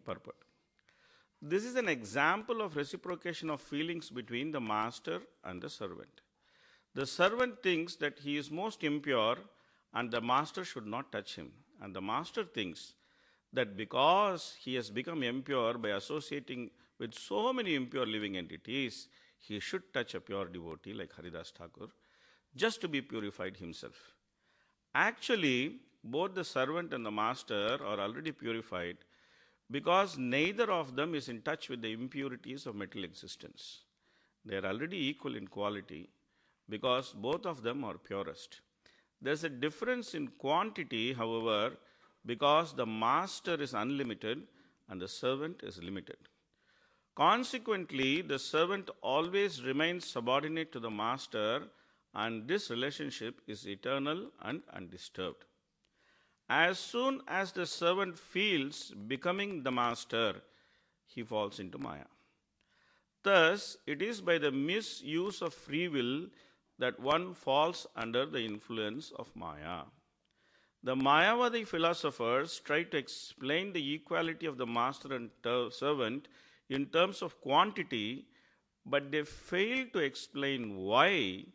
purport. This is an example of reciprocation of feelings between the master and the servant. The servant thinks that he is most impure and the master should not touch him. And the master thinks that because he has become impure by associating with so many impure living entities, he should touch a pure devotee like Haridas Thakur just to be purified himself. Actually, both the servant and the master are already purified because neither of them is in touch with the impurities of material existence. They are already equal in quality because both of them are purest. There is a difference in quantity, however, because the master is unlimited and the servant is limited. Consequently, the servant always remains subordinate to the master, and this relationship is eternal and undisturbed. As soon as the servant feels becoming the master, he falls into Maya. Thus, it is by the misuse of free will that one falls under the influence of Maya. The Mayavadi philosophers try to explain the equality of the master and servant in terms of quantity, but they fail to explain why,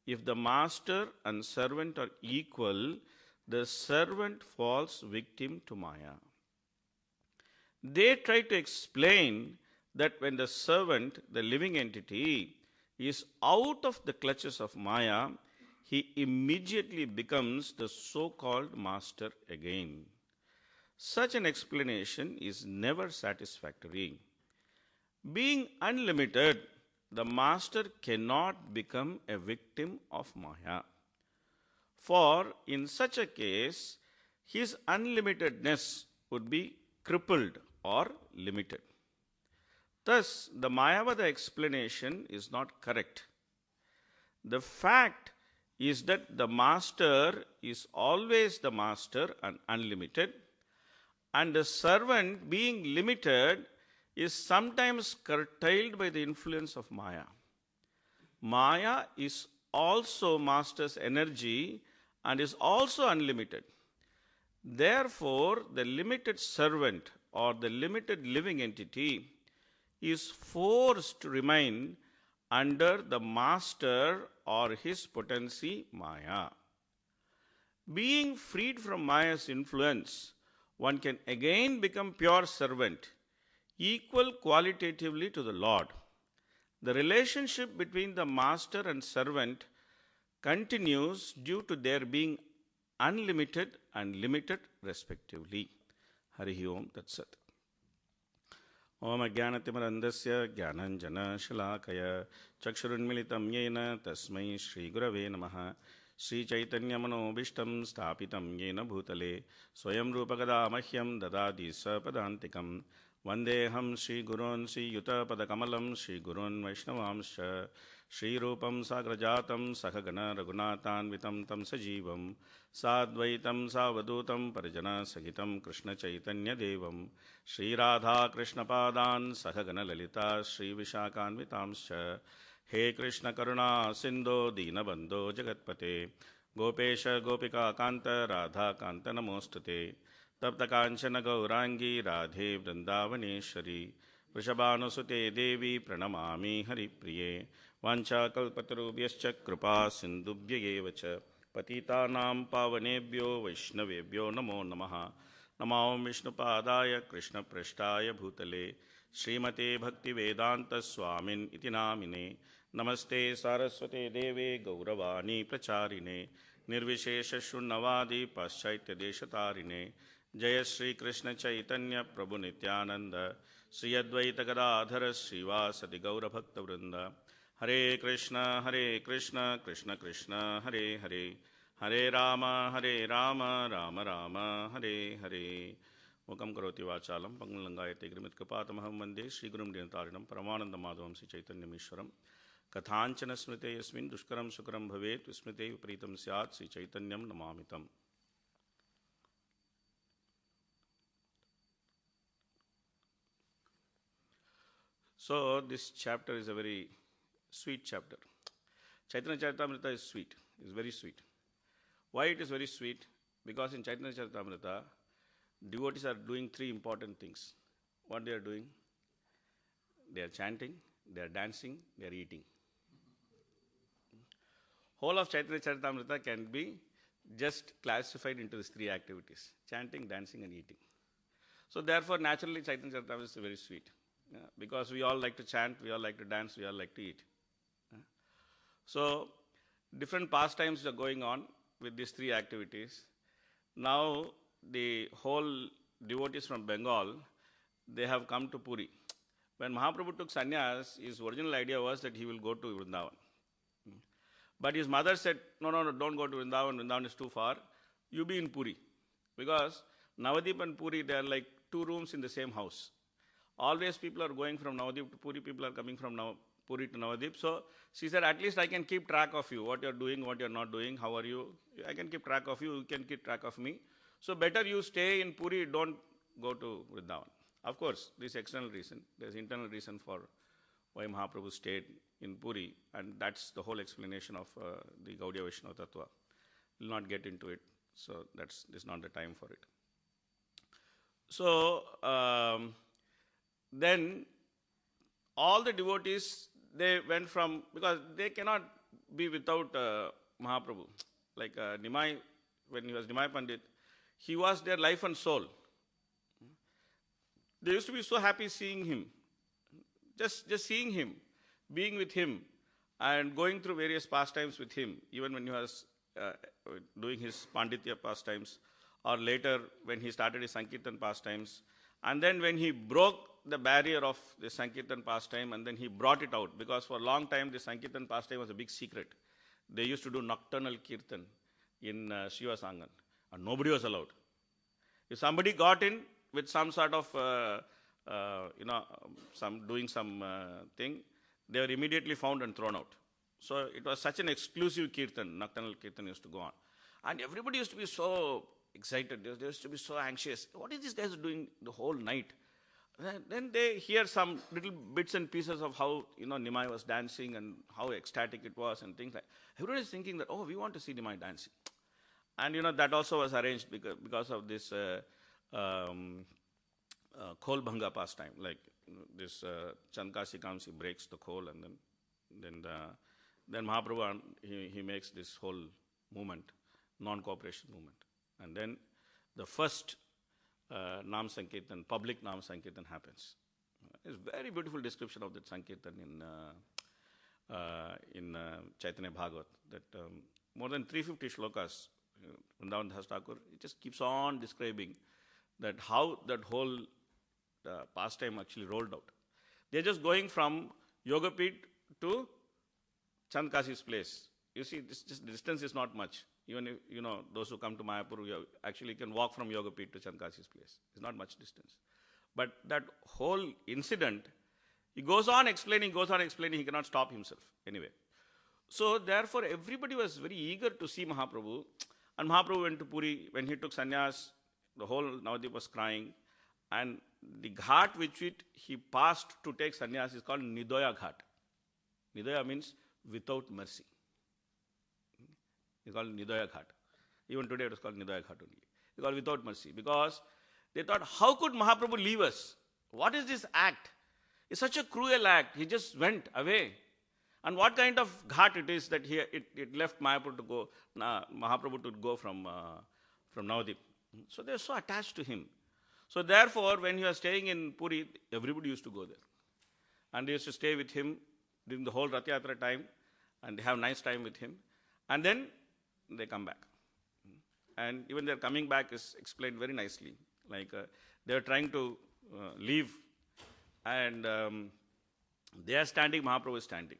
if the master and servant are equal, the servant falls victim to Maya. They try to explain that when the servant, the living entity, is out of the clutches of Maya, he immediately becomes the so-called master again. Such an explanation is never satisfactory. Being unlimited, the master cannot become a victim of Maya. For in such a case, his unlimitedness would be crippled or limited. Thus, the Mayavada explanation is not correct. The fact is that the master is always the master and unlimited, and the servant, being limited, is sometimes curtailed by the influence of Maya. Maya is also master's energy and is also unlimited. Therefore, the limited servant or the limited living entity is forced to remain under the master or his potency Maya. Being freed from Maya's influence, one can again become pure servant, equal qualitatively to the Lord. The relationship between the master and servant continues due to their being unlimited and limited respectively. Harihi Om Tat Sat. Om Ajnanatimandasya Jnananjana Shalakaya Chakshurunmilitam Yena Tasmai Shri Gurave Namaha Shri Chaitanya Manobishtam Stapitam Yena Bhutale Swayam Rupagada Mahyam Dadadi Sapadantikam Vandeham Shri Gurun Sri Yuta Padakamalam Shri Gurun Vaishnavamsha Shri Rupam Sagrajatam Sahagana Raghunatan Vitam Tam Sajivam Sadvaitam Savadutam Parijana Sagitam Krishna Chaitanya Devam Shri Radha Krishna Padan Sahagana Lalita Shri Vishakan Vitamsha He Krishna Karuna Sindho Dinabandho Jagatpate Gopesha Gopika Kanta Radha Kanta Namostate Tapta Kanchana Gaurangi Radhe Vrindavaneshwari Vrishabhanusute Devi Pranamami Hari Priye Vancha Kalpatarubhyascha Kripa Sindubhya Evacha Patitanam Pavanebhyo Vaishnavebhyo Namo Namaha Namo Vishnupadaya Krishna Prashtaya Bhutale Srimate Bhakti Vedanta Swamin Iti Namine Namaste Saraswate Deve Gauravani Pracharine Nirvishesha Shunnavadi Paschaittya Deshatarine Jaya Shri Krishna Chaitanya Prabhu Nityananda Sri Advaita Gadadhara Srivasadi Gaura Bhakta Vrinda Hare Krishna Krishna Krishna Hare Hare Hare Rama Rama Rama Hare Hare Mukam Karoti Vachalam Pangalangayate Grimit Kapatamaham Vande Shri Gurum Dinatarinam Paramananda Madhavam Sri Chaitanya Mishwaram Kathanchana Smrite Yasmin Dushkaram Sukaram Bhavet Vismrite Vipritam Syat Sri Chaitanyam Namamitam. So this chapter is a very sweet chapter. Chaitanya Charitamrita is sweet, is very sweet. Why it is very sweet? Because in Chaitanya Charitamrita, devotees are doing three important things. what they are doing? They are chanting, they are dancing, they are eating. Whole of Chaitanya Charitamrita can be just classified into these three activities: chanting, dancing, and eating. So therefore, naturally, Chaitanya Charitamrita is very sweet. Because we all like to chant, we all like to dance, we all like to eat. So different pastimes are going on with these three activities. Now the whole devotees from Bengal, they have come to Puri. When Mahaprabhu took sannyas, his original idea was that he will go to Vrindavan. But his mother said, no, don't go to Vrindavan. Vrindavan is too far. You be in Puri. Because Navadip and Puri, they are like two rooms in the same house. Always people are going from Navadip to Puri, people are coming from Puri to Navadip. So she said, at least I can keep track of you, what you are doing, what you are not doing, how are you. I can keep track of you, you can keep track of me. So better you stay in Puri, don't go to Vrindavan. Of course, this is external reason. There's internal reason for why Mahaprabhu stayed in Puri, and that's the whole explanation of the Gaudiya Vaishnava Tattva. We'll not get into it, so this is not the time for it. So then all the devotees, they went from, because they cannot be without Mahaprabhu. Like Nimai, when he was Nimai Pandit, he was their life and soul. They used to be so happy seeing him. Just seeing him, being with him, and going through various pastimes with him, even when he was doing his Panditya pastimes, or later when he started his Sankirtan pastimes. And then when he broke the barrier of the Sankirtan pastime, and then he brought it out, because for a long time the Sankirtan pastime was a big secret. They used to do nocturnal kirtan in Shiva Sangan, and nobody was allowed. If somebody got in with some sort of, doing some thing, they were immediately found and thrown out. So it was such an exclusive kirtan, nocturnal kirtan used to go on. And everybody used to be so excited, they used to be so anxious. What is this guys doing the whole night? Then they hear some little bits and pieces of how, Nimai was dancing and how ecstatic it was and things like that. Everybody is thinking that, we want to see Nimai dancing. And, that also was arranged because of this Khol Bhanga pastime. Like this Chandkasi comes, he breaks the khol, and then Mahaprabhu, he makes this whole movement, non-cooperation movement. And then the first Nam Sankirtan, public Nam Sankirtan happens. It's a very beautiful description of that Sankirtan in Chaitanya Bhagavat, that more than 350 shlokas, Vrindavan Das Thakur, it just keeps on describing that how that whole pastime actually rolled out. They're just going from Yogapit to Chandkasi's place. You see, this distance is not much. Even if, those who come to Mayapur, you actually can walk from Yogapit to Chandkasi's place. It's not much distance. But that whole incident, he goes on explaining, he cannot stop himself anyway. So therefore, everybody was very eager to see Mahaprabhu. And Mahaprabhu went to Puri. When he took sannyas, the whole Navadip was crying. And the ghat which he passed to take sannyas is called Nidoya Ghat. Nidoya means without mercy. It's called Nidoya Ghat. Even today it is called Nidoya Ghat only. It's called without mercy. Because they thought, how could Mahaprabhu leave us? What is this act? It's such a cruel act. He just went away. And what kind of ghat it is that it left Mahaprabhu to go, Mahaprabhu to go from Navadip. So they are so attached to him. So therefore, when he was staying in Puri, everybody used to go there. And they used to stay with him during the whole Rath Yatra time, and they have nice time with him. And then they come back. And even their coming back is explained very nicely. Like they are trying to leave, and they are standing, Mahaprabhu is standing.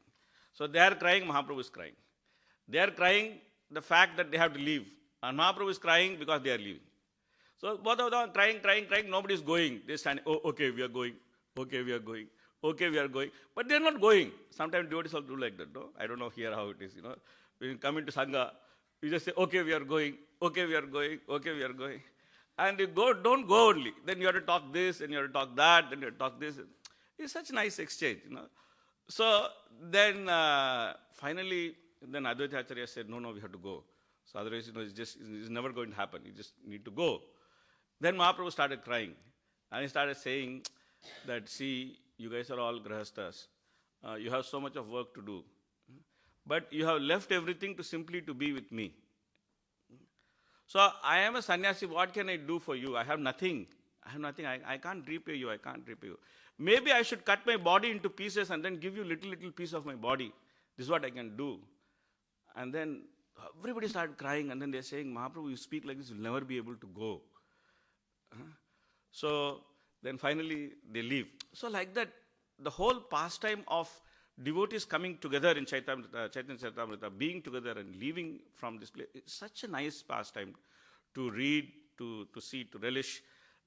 So they are crying, Mahaprabhu is crying. They are crying the fact that they have to leave. And Mahaprabhu is crying because they are leaving. So both of them are crying, nobody is going. They stand, okay, we are going. Okay, we are going. Okay, we are going. But they are not going. Sometimes devotees also do like that, no? I don't know here how it is, When you come into Sangha, you just say, okay, we are going. Okay, we are going. Okay, we are going. And you don't go only. Then you have to talk this, and you have to talk that, then you have to talk this. It's such a nice exchange, So then finally, then Advaita Acharya said, no, we have to go. So otherwise, it's never going to happen. You just need to go. Then Mahaprabhu started crying. And he started saying, that, see, you guys are all grahasthas. You have so much of work to do. But you have left everything to simply to be with me. So I am a sannyasi. What can I do for you? I have nothing. I have nothing. I can't repay you. I can't repay you. Maybe I should cut my body into pieces and then give you little piece of my body. This is what I can do. And then everybody started crying, and then they're saying, Mahaprabhu, you speak like this, you'll never be able to go. So then finally they leave. So like that, the whole pastime of devotees coming together in Chaitanya Charitamrita, being together and leaving from this place, it's such a nice pastime to read, to see, to relish.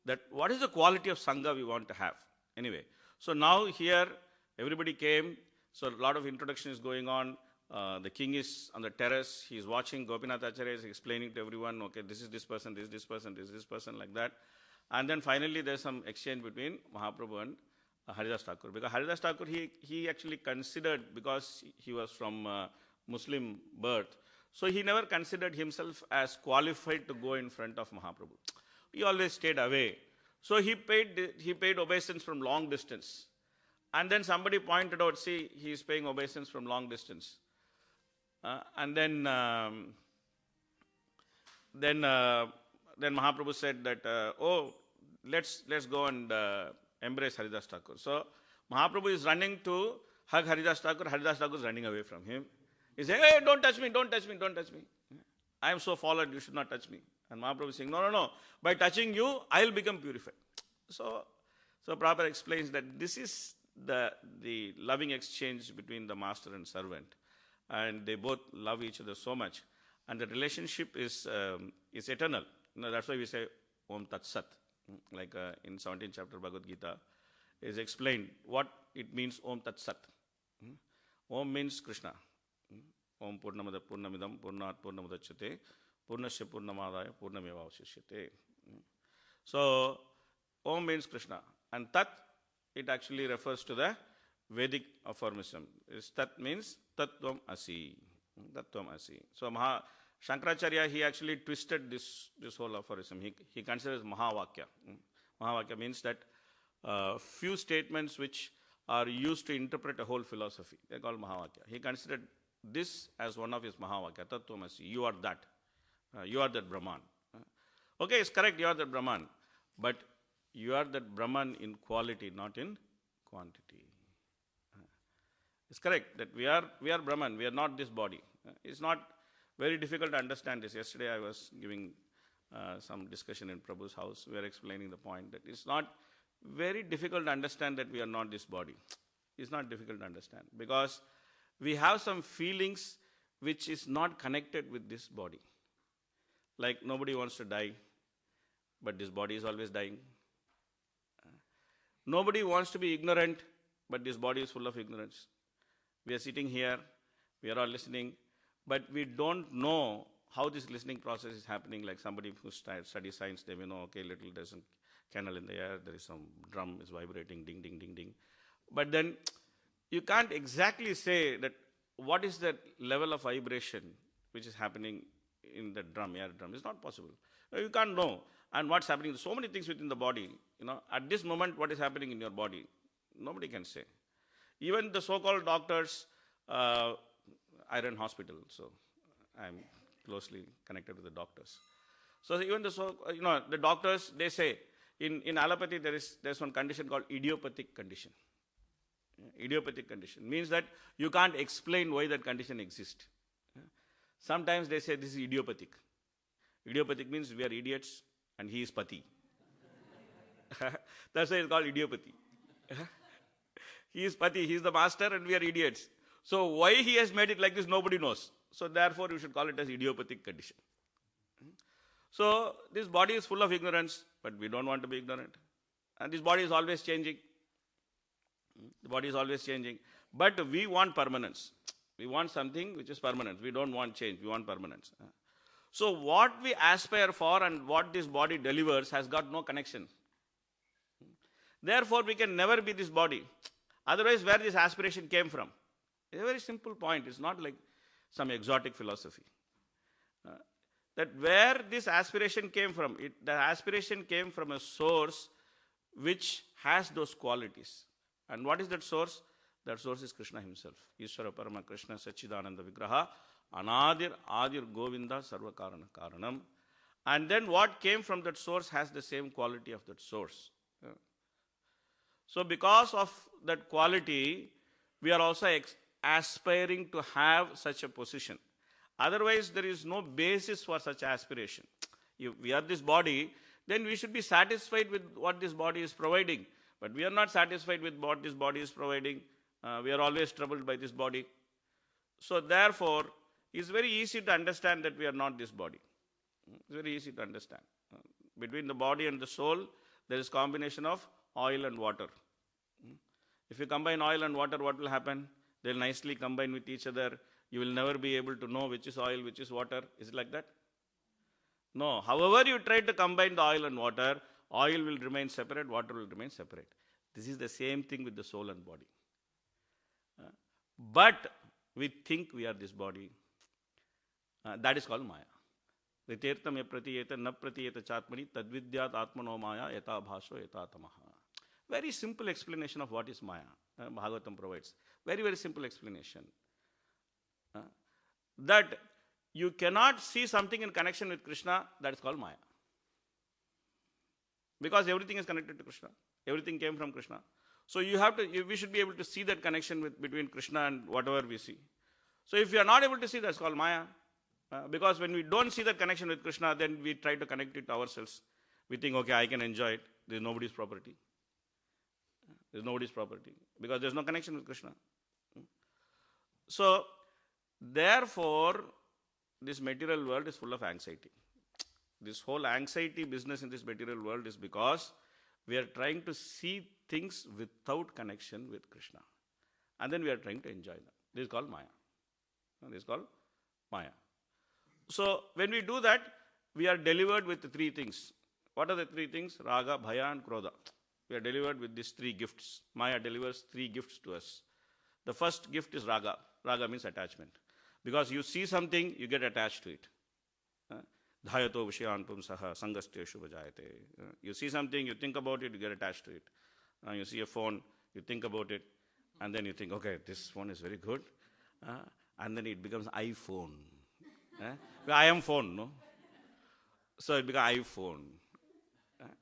That what is the quality of Sangha we want to have. Anyway, so now here everybody came, so a lot of introduction is going on. The king is on the terrace, he is watching, Gopinath Acharya is explaining to everyone, okay, this is this person, this is this person, this is this person, like that. And then finally there's some exchange between Mahaprabhu and Haridas Thakur. Because Haridas Thakur, he actually considered, because he was from Muslim birth, so he never considered himself as qualified to go in front of Mahaprabhu. He always stayed away. So he paid obeisance from long distance. And then somebody pointed out, see, he is paying obeisance from long distance. And then Mahaprabhu said that, let's go and embrace Haridas Thakur. So Mahaprabhu is running to hug Haridas Thakur is running away from him. He said, hey, don't touch me, don't touch me, don't touch me. I am so fallen, you should not touch me. And Mahaprabhu is saying, no, by touching you, I will become purified. So Prabhupada explains that this is the loving exchange between the master and servant. And they both love each other so much. And the relationship is eternal. That's why we say, Om Tat Sat. Like in 17th chapter Bhagavad Gita, is explained what it means, Om Tat Sat. Om means Krishna. Om Purnamada Purnamidam Purnat Purnamudachyate Purnasya Purnamadaya Purnameva Avashishyate. So, Om means Krishna. And Tat, it actually refers to the Vedic aphorism. Tat means Tattvam Asi. Tattvam Asi. So, Shankaracharya, he actually twisted this whole aphorism. He considers Mahavakya. Mahavakya means that few statements which are used to interpret a whole philosophy. They are called Mahavakya. He considered this as one of his Mahavakya. Tattvam Asi. You are that. You are that Brahman. Okay, it's correct, you are that Brahman. But you are that Brahman in quality, not in quantity. It's correct that we are Brahman. We are not this body. It's not very difficult to understand this. Yesterday I was giving some discussion in Prabhu's house. We are explaining the point that it's not very difficult to understand that we are not this body. It's not difficult to understand because we have some feelings which is not connected with this body. Like nobody wants to die, but this body is always dying. Nobody wants to be ignorant, but this body is full of ignorance. We are sitting here, we are all listening, but we don't know how this listening process is happening. Like somebody who studies science, they may know, okay, there's some candle in the air, there is some drum is vibrating, ding, ding, ding, ding. But then you can't exactly say that what is that level of vibration which is happening in the drum, air drum. It's not possible. You can't know. And what's happening, so many things within the body. At this moment, what is happening in your body, nobody can say. Even the so-called doctors, I run hospital, so I'm closely connected with the doctors. So even the doctors, they say, in allopathy, there's one condition called idiopathic condition. Idiopathic condition means that you can't explain why that condition exists. Sometimes they say this is idiopathic. Idiopathic means we are idiots and he is pati. That's why it's called idiopathy. He is pati, he is the master and we are idiots. So why he has made it like this, nobody knows. So therefore you should call it as idiopathic condition. So this body is full of ignorance, but we don't want to be ignorant. And this body is always changing. The body is always changing. But we want permanence. We want something which is permanent. We don't want change. We want permanence. So what we aspire for and what this body delivers has got no connection. Therefore, we can never be this body. Otherwise, where this aspiration came from? It's a very simple point. It's not like some exotic philosophy. That where this aspiration came from, the aspiration came from a source which has those qualities. And what is that source? That source is Krishna himself. Ishvara Parama Krishna Sachidananda Vigraha Anadir Adir Govinda Sarva Karana Karanam. And then what came from that source has the same quality of that source. So because of that quality, we are also aspiring to have such a position. Otherwise, there is no basis for such aspiration. If we are this body, then we should be satisfied with what this body is providing. But we are not satisfied with what this body is providing. We are always troubled by this body. So therefore, it's very easy to understand that we are not this body. It's very easy to understand. Between the body and the soul, there is combination of oil and water. If you combine oil and water, what will happen? They'll nicely combine with each other. You will never be able to know which is oil, which is water. Is it like that? No. However you try to combine the oil and water, oil will remain separate, water will remain separate. This is the same thing with the soul and body. But we think we are this body. That is called Maya. Ritirtam yapratiyeta na pratiyeta chatmani tadvidyat atmano maya yata bhasho yata tamaha. Very simple explanation of what is Maya. Bhagavatam provides. Very, very simple explanation. That you cannot see something in connection with Krishna, that is called Maya. Because everything is connected to Krishna. Everything came from Krishna. So we should be able to see that connection between Krishna and whatever we see. So if we are not able to see, that's called Maya. Because when we don't see that connection with Krishna, then we try to connect it to ourselves. We think, okay, I can enjoy it. There is nobody's property. There is nobody's property. Because there is no connection with Krishna. So, therefore, this material world is full of anxiety. This whole anxiety business in this material world is because we are trying to see things without connection with Krishna. And then we are trying to enjoy them. This is called Maya. This is called Maya. So, when we do that, we are delivered with three things. What are the three things? Raga, Bhaya and Krodha. We are delivered with these three gifts. Maya delivers three gifts to us. The first gift is Raga. Raga means attachment. Because you see something, you get attached to it. Dhayato vishayan pumsaha sangasteshu vajayate. You see something, you think about it, you get attached to it. You see a phone, you think about it, and then you think, okay, this phone is very good. And then it becomes iPhone. I am phone, no? So it becomes iPhone.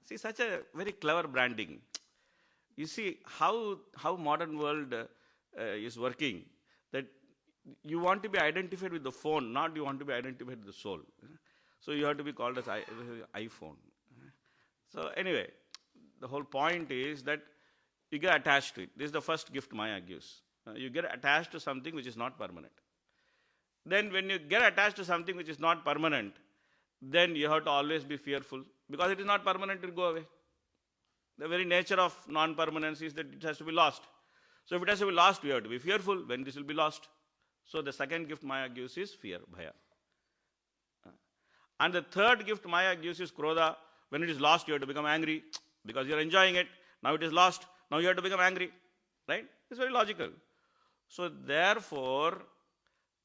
See, such a very clever branding. You see how modern world is working. That you want to be identified with the phone, not you want to be identified with the soul. So you have to be called as iPhone. So anyway, the whole point is that you get attached to it. This is the first gift Maya gives. You get attached to something which is not permanent. Then when you get attached to something which is not permanent, then you have to always be fearful. Because it is not permanent, it will go away. The very nature of non-permanence is that it has to be lost. So if it has to be lost, we have to be fearful when this will be lost. So the second gift Maya gives is fear, Bhaya. And the third gift Maya gives is Krodha. When it is lost, you have to become angry. Because you are enjoying it. Now it is lost. Now you have to become angry. Right? It's very logical. So therefore,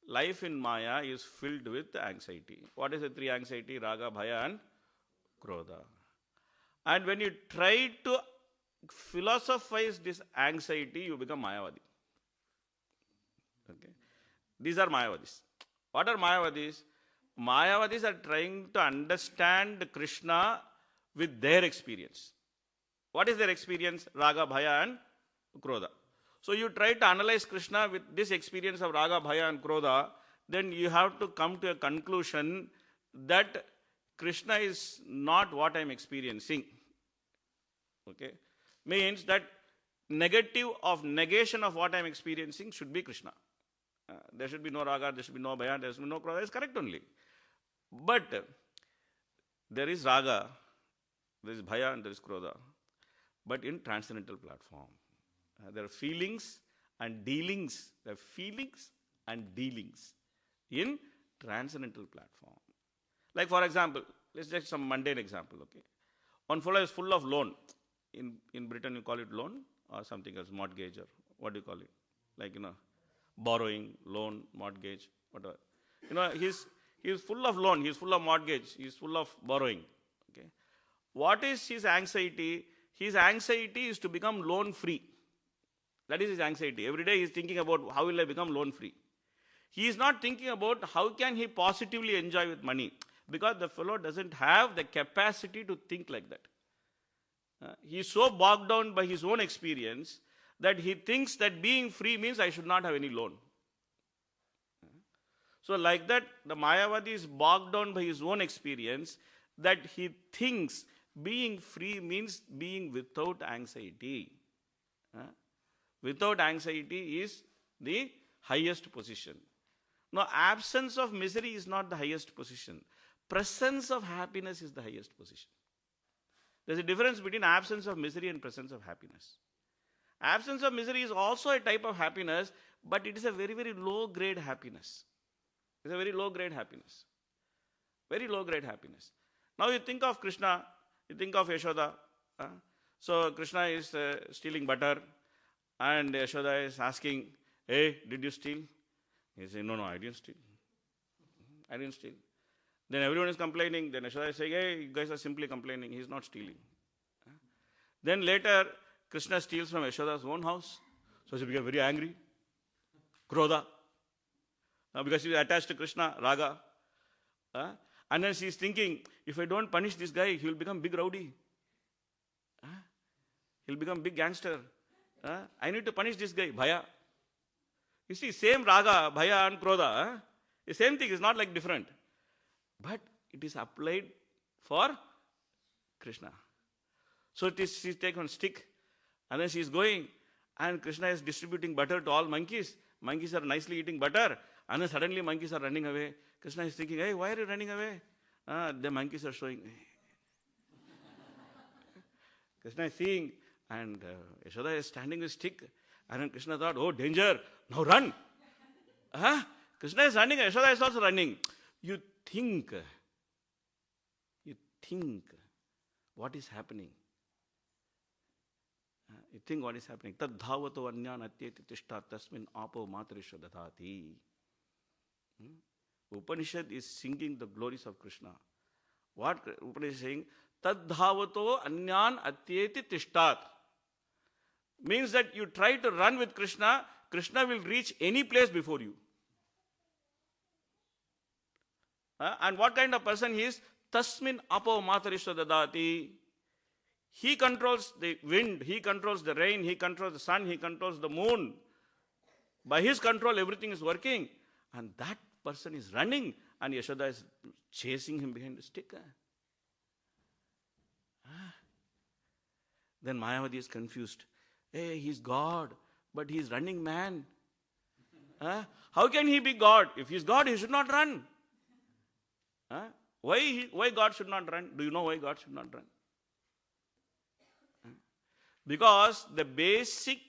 life in Maya is filled with anxiety. What is the three anxiety? Raga, Bhaya and Krodha. And when you try to philosophize this anxiety, you become Mayavadi. Okay. These are Mayavadis. What are Mayavadis? Mayavadis are trying to understand Krishna with their experience. What is their experience? Raga, Bhaya and Krodha. So you try to analyze Krishna with this experience of Raga, Bhaya and Krodha, then you have to come to a conclusion that Krishna is not what I am experiencing. Okay? Means that negative of negation of what I am experiencing should be Krishna. There should be no Raga, there should be no Bhaya, there should be no Krodha. It's correct only. But there is Raga, there is Bhaya and there is Krodha. But in transcendental platform. There are feelings and dealings. There are feelings and dealings in transcendental platform. Like for example, let's take some mundane example. Okay, one fellow is full of loan. In Britain you call it loan or something else, mortgage or what do you call it? Like borrowing, loan, mortgage, whatever. He's full of loan. He's full of mortgage. He's full of borrowing. Okay, what is his anxiety? his anxiety is to become loan free. That is his anxiety. Every day he is thinking about how will I become loan free. He is not thinking about how can he positively enjoy with money, because the fellow doesn't have the capacity to think like that. He is so bogged down by his own experience that he thinks that being free means I should not have any loan. So like that, the Mayavadi is bogged down by his own experience that he thinks being free means being without anxiety. Without anxiety is the highest position. Now, absence of misery is not the highest position. Presence of happiness is the highest position. There's a difference between absence of misery and presence of happiness. Absence of misery is also a type of happiness, but it is a very, very low grade happiness. It's a very low grade happiness. Very low grade happiness. Now you think of Krishna, you think of Yashoda. So Krishna is stealing butter, and Yashoda is asking, hey, did you steal? He says, no, I didn't steal. I didn't steal. Then everyone is complaining. Then Yashoda is saying, hey, you guys are simply complaining. He's not stealing. Then later, Krishna steals from Yashoda's own house. So she becomes very angry. Krodha. Because she is attached to Krishna, Raga. And then she is thinking, if I don't punish this guy, he will become big rowdy. He'll become big gangster. I need to punish this guy, Bhaya. You see, same Raga, Bhaya and Krodha. The same thing is not like different. But it is applied for Krishna. So she's taken stick, and then she's going, and Krishna is distributing butter to all monkeys. Monkeys are nicely eating butter, and then suddenly monkeys are running away. Krishna is thinking, hey, why are you running away? The monkeys are showing. Krishna is seeing, and Yashoda is standing with stick, and then Krishna thought, oh, danger, now run. Krishna is running, Yashoda is also running. You think what is happening. You think what is happening. Tad dhavato anyan atyeti tishta tasmin apo matrishya dadhati. Upanishad is singing the glories of Krishna. What Upanishad is saying? Tad dhavato anyan atyeti tishtat. Means that you try to run with Krishna, Krishna will reach any place before you. And what kind of person he is? Tasmin apo matarishya dadati. He controls the wind, he controls the rain, he controls the sun, he controls the moon. By his control, everything is working. And that person is running, and Yashoda is chasing him behind the stick. Then Mayavadi is confused. Hey, he's God, but he's running man. How can he be God? If he's God, he should not run. Why God should not run? Do you know why God should not run? Because the basic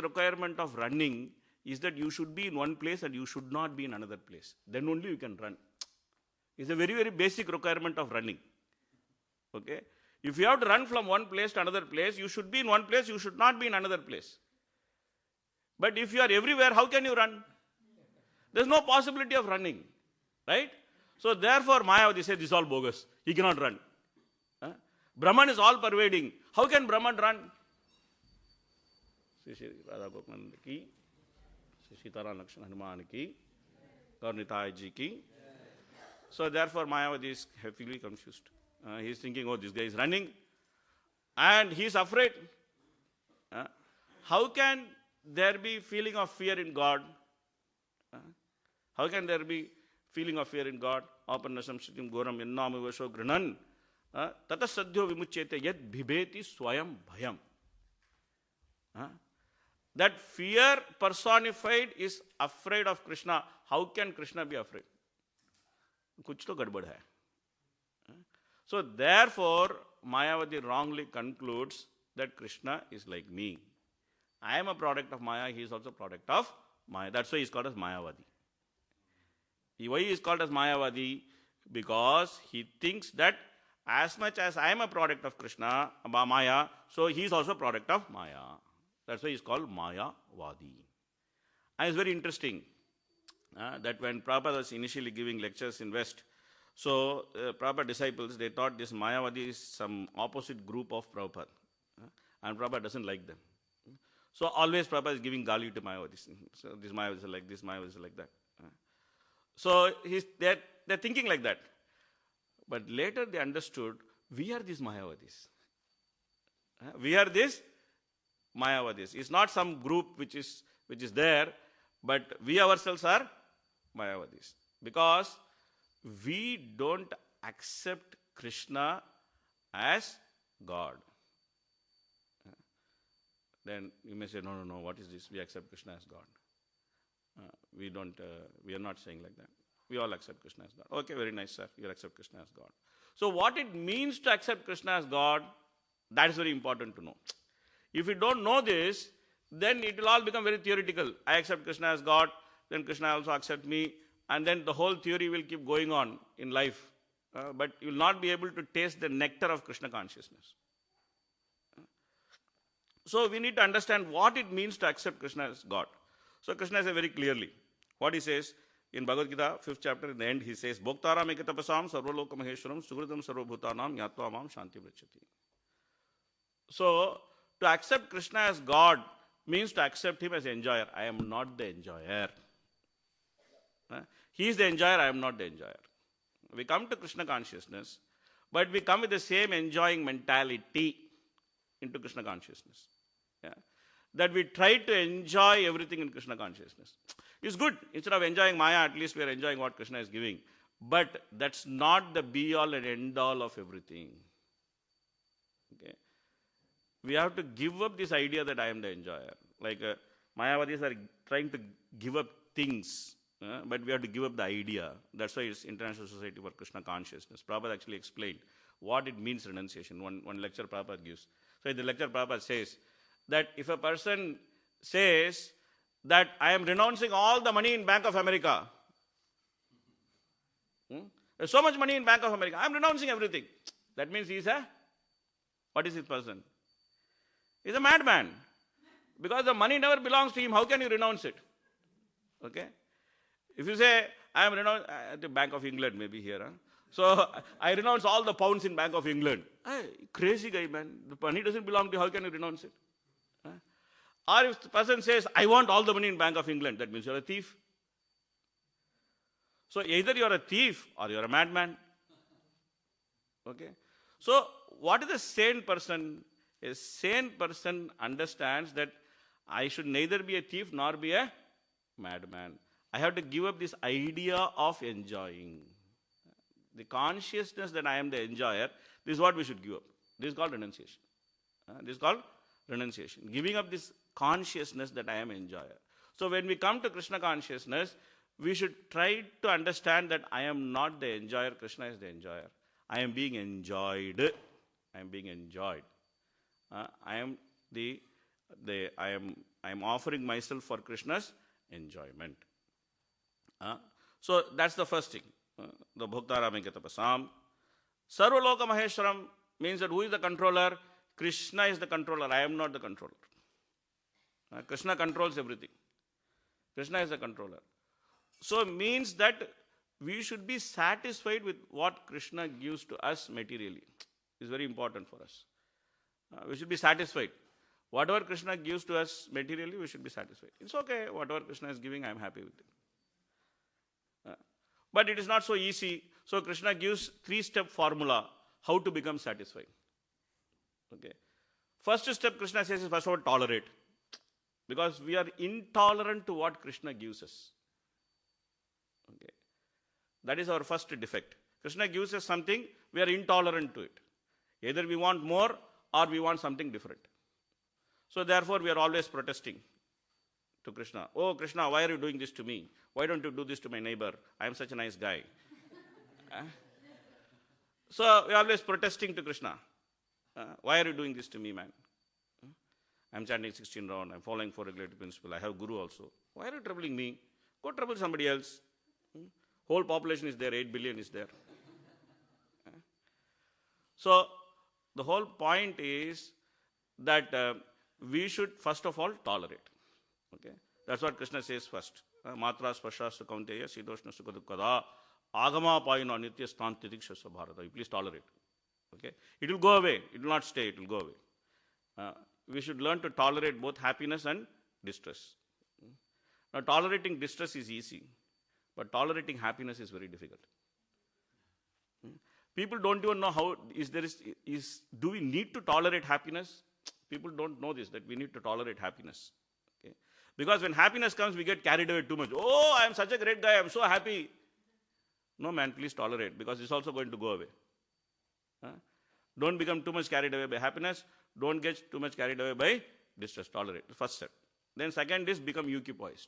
requirement of running is that you should be in one place and you should not be in another place. Then only you can run. It's a very, very basic requirement of running. Okay? If you have to run from one place to another place, you should be in one place, you should not be in another place. But if you are everywhere, how can you run? There's no possibility of running. Right? So therefore, Mayavadi says this is all bogus. He cannot run. Brahman is all pervading. How can Brahman run? Shri Radha Gopanand ki, Shri Sitaram Lakshan Hanuman ki, Gaurnitai ji ki. So therefore, Mayavadi is heavily confused. He is thinking, oh, this guy is running. And he is afraid. How can there be feeling of fear in God? How can there be feeling of fear in God? Apannasam shitim goram yannamivasho granan. Tata sadhyo vimuchyete yad bhibeti swayam bhayam. That fear personified is afraid of Krishna. How can Krishna be afraid? Kuch to gadbad hai. So therefore, Mayavadi wrongly concludes that Krishna is like me. I am a product of Maya, he is also a product of Maya. That's why he is called as Mayavadi. Why he is called as Mayavadi? Because he thinks that as much as I am a product of Krishna, Maya, so he is also a product of Maya. That's why he is called Mayavadi. And it's very interesting that when Prabhupada was initially giving lectures in West, So, Prabhupada disciples, they thought this Mayavadi is some opposite group of Prabhupada. And Prabhupada doesn't like them. So, always Prabhupada is giving gali to Mayavadis. So, this Mayavadis are like this, Mayavadis are like that. So, they're thinking like that. But later they understood, we are these Mayavadis. We are these Mayavadis. It's not some group which is there, but we ourselves are Mayavadis. Because we don't accept Krishna as God. Then you may say, no, what is this? We accept Krishna as God. We are not saying like that. We all accept Krishna as God. Okay, very nice, sir. You accept Krishna as God. So what it means to accept Krishna as God, that is very important to know. If you don't know this, then it will all become very theoretical. I accept Krishna as God, then Krishna also accepts me, and then the whole theory will keep going on in life. But you will not be able to taste the nectar of Krishna consciousness. So we need to understand what it means to accept Krishna as God. So Krishna says very clearly what he says in Bhagavad Gita, 5th chapter, in the end he says, Bhoktaram ekatapasam sarvaloka maheshwaram sugridam sarvabhutanam yatva mam shanti vrachati. So to accept Krishna as God means to accept him as enjoyer. I am not the enjoyer. He is the enjoyer, I am not the enjoyer. We come to Krishna consciousness, but we come with the same enjoying mentality into Krishna consciousness. That we try to enjoy everything in Krishna consciousness. It's good. Instead of enjoying Maya, at least we are enjoying what Krishna is giving. But that's not the be-all and end-all of everything. Okay? We have to give up this idea that I am the enjoyer. Like Mayavadis are trying to give up things, but we have to give up the idea. That's why it's International Society for Krishna Consciousness. Prabhupada actually explained what it means renunciation. One lecture Prabhupada gives. So in the lecture Prabhupada says that if a person says that I am renouncing all the money in Bank of America, there's so much money in Bank of America, I am renouncing everything. That means what is this person? He's a madman. Because the money never belongs to him, how can you renounce it? Okay? If you say, I am renouncing, at the Bank of England maybe here, so I renounce all the pounds in Bank of England. Hey, crazy guy, man. The money doesn't belong to you, how can you renounce it? Or if the person says, I want all the money in Bank of England, that means you're a thief. So either you're a thief or you're a madman. Okay? So what is a sane person? A sane person understands that I should neither be a thief nor be a madman. I have to give up this idea of enjoying. The consciousness that I am the enjoyer, this is what we should give up. This is called renunciation. This is called renunciation. Giving up this consciousness that I am enjoyer. So when we come to Krishna consciousness, we should try to understand that I am not the enjoyer, Krishna is the enjoyer. I am being enjoyed. I am being enjoyed. I am offering myself for Krishna's enjoyment. So that's the first thing. The Bhoktaramikatapasam. Sarvaloka Maheshwaram means that who is the controller? Krishna is the controller. I am not the controller. Krishna controls everything. Krishna is the controller. So it means that we should be satisfied with what Krishna gives to us materially. It's very important for us. We should be satisfied. Whatever Krishna gives to us materially, we should be satisfied. It's okay, whatever Krishna is giving, I am happy with it. But it is not so easy. So Krishna gives 3-step formula how to become satisfied. Okay. First step Krishna says is first of all tolerate. Because we are intolerant to what Krishna gives us. Okay. That is our first defect. Krishna gives us something, we are intolerant to it. Either we want more or we want something different. So therefore we are always protesting to Krishna. Oh Krishna, why are you doing this to me? Why don't you do this to my neighbor? I am such a nice guy. So we are always protesting to Krishna. Why are you doing this to me, man? I am chanting 16 rounds. I am following 4 regulative principles. I have Guru also. Why are you troubling me? Go trouble somebody else. Whole population is there. 8 billion is there. So the whole point is that we should first of all tolerate. Okay, that's what Krishna says first. Matra spasha sukaunteya sidoshna sukadukkada Agama payino nitya stantitikshasa bharata. You please tolerate. Okay? It will go away. It will not stay. It will go away. We should learn to tolerate both happiness and distress. Now, tolerating distress is easy, but tolerating happiness is very difficult. People don't even know how do we need to tolerate happiness? People don't know this, that we need to tolerate happiness. Okay? Because when happiness comes, we get carried away too much. Oh, I am such a great guy, I am so happy. No, man, please tolerate, because it's also going to go away. Don't become too much carried away by happiness. Don't get too much carried away by distress. Tolerate. First step. Then second is become equipoised.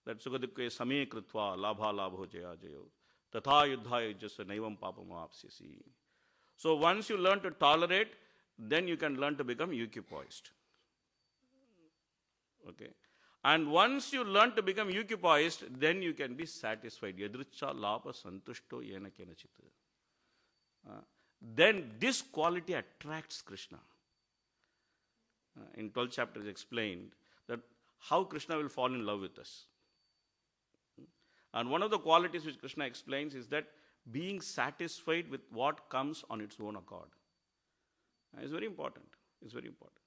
That sukhadukke same krutva labha labho jaya jayo. Tatha yuddha yujjasa naivam papam apsyasi. So once you learn to tolerate, then you can learn to become equipoised. Okay. And once you learn to become equipoised, then you can be satisfied. Yadricha lapa santushto yena kenachit. Then this quality attracts Krishna. In 12th chapter is explained that how Krishna will fall in love with us. And one of the qualities which Krishna explains is that being satisfied with what comes on its own accord. It's very important. It's very important.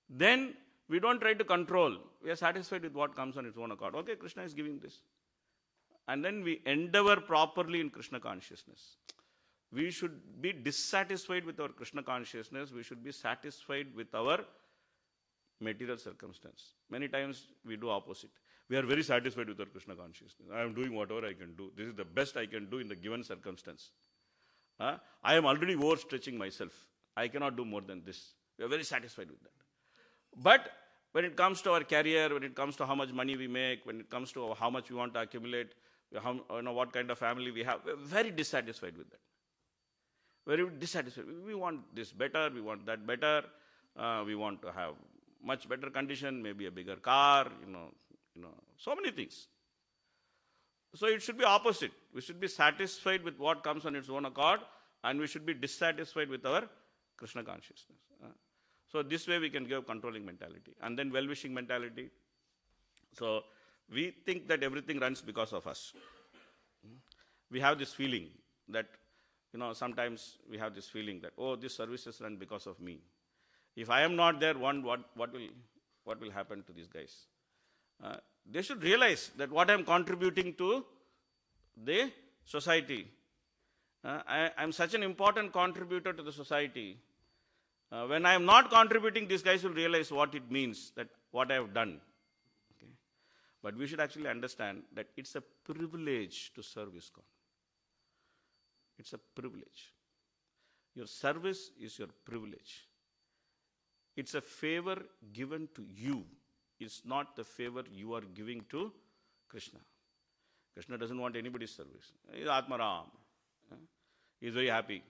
Then we don't try to control. We are satisfied with what comes on its own accord. Okay, Krishna is giving this. And then we endeavor properly in Krishna consciousness. We should be dissatisfied with our Krishna consciousness. We should be satisfied with our material circumstance. Many times we do opposite. We are very satisfied with our Krishna consciousness. I am doing whatever I can do. This is the best I can do in the given circumstance. I am already overstretching myself. I cannot do more than this. We are very satisfied with that. But when it comes to our career, when it comes to how much money we make, when it comes to how much we want to accumulate, what kind of family we have, we are very dissatisfied with that. Very dissatisfied. We want this better, we want that better, we want to have much better condition, maybe a bigger car, so many things. So it should be opposite. We should be satisfied with what comes on its own accord, and we should be dissatisfied with our Krishna consciousness. So this way we can give controlling mentality. And then well-wishing mentality. So we think that everything runs because of us. We have this feeling that, sometimes we have this feeling that, oh, this services run because of me. If I am not there, what will happen to these guys? They should realize that what I am contributing to the society. I am such an important contributor to the society. When I am not contributing, these guys will realize what it means, that what I have done. Okay? But we should actually understand that it's a privilege to serve ISKCON. It's a privilege. Your service is your privilege. It's a favor given to you. It's not the favor you are giving to Krishna. Krishna doesn't want anybody's service. He is Atmaram. He is very happy.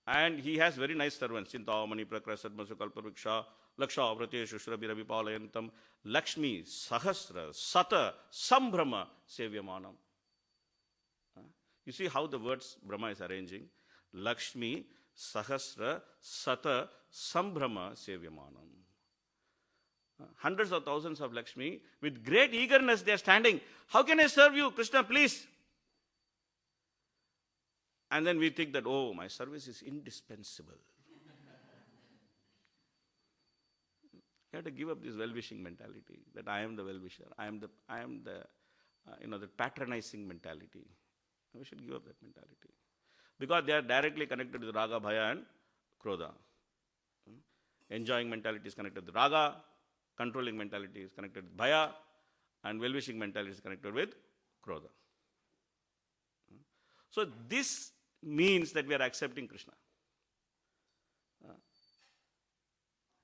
And he has very nice servants. Chintamani Prakrasadmasu Kalparuksha Laksha Vrate Shushrabi Ravi Palayantam Lakshmi Sahasra Sata Sambhrama Sevyamanam. You see how the words Brahma is arranging. Lakshmi Sahasra Sata Sambhrama Sevyamanam. Hundreds of thousands of Lakshmi, with great eagerness they are standing. How can I serve you, Krishna, please? And then we think that, oh, my service is indispensable. You have to give up this well-wishing mentality, that I am the well-wisher. I am the patronizing mentality. We should give up that mentality. Because they are directly connected with Raga, Bhaya and Krodha. Enjoying mentality is connected with Raga, controlling mentality is connected with Bhaya, and well-wishing mentality is connected with Krodha. So this means that we are accepting Krishna.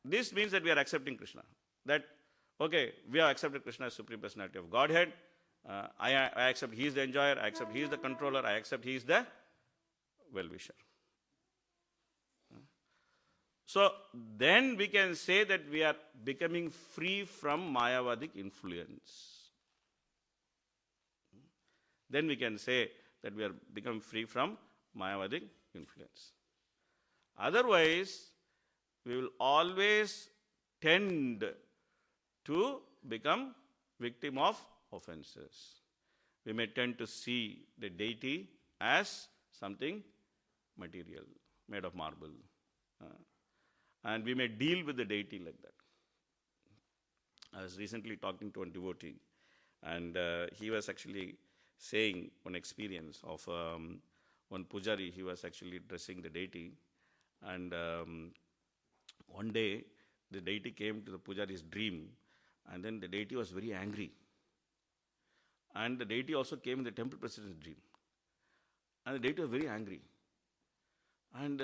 This means that we are accepting Krishna. That, okay, we have accepted Krishna as Supreme Personality of Godhead. I accept He is the enjoyer, I accept He is the controller, I accept He is the well-wisher. So then we can say that we are becoming free from Mayavadic influence. Then we can say that we are becoming free from Mayavadic influence. Otherwise, we will always tend to become victim of offenses. We may tend to see the deity as something material, made of marble. And we may deal with the deity like that. I was recently talking to a devotee, and he was actually saying one experience of one pujari. He was actually dressing the deity, and one day the deity came to the pujari's dream, and then the deity was very angry. And the deity also came in the temple president's dream. And the deity was very angry. And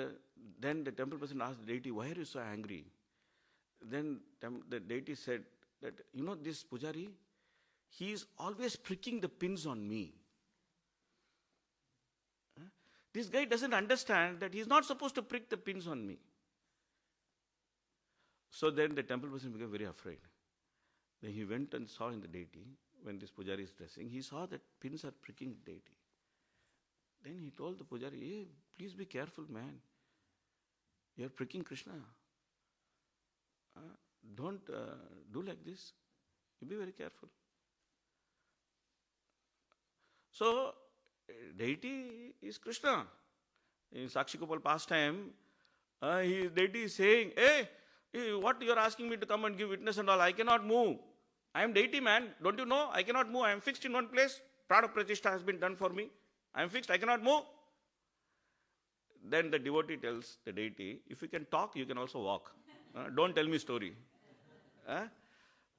then the temple president asked the deity, "Why are you so angry?" Then the deity said that, this pujari, he is always pricking the pins on me. This guy doesn't understand that he is not supposed to prick the pins on me. So then the temple president became very afraid. Then he went and saw in the deity, when this pujari is dressing, he saw that pins are pricking the deity. Then he told the pujari, "Hey, please be careful, man. You are pricking Krishna. Don't do like this. You be very careful." So, deity is Krishna. In Sakshi Gopal pastime, deity is saying, "Hey, what you are asking me to come and give witness and all, I cannot move. I am deity, man. Don't you know? I cannot move. I am fixed in one place. Prana Pratishtha has been done for me. I am fixed. I cannot move." Then the devotee tells the deity, "If you can talk, you can also walk. Don't tell me story.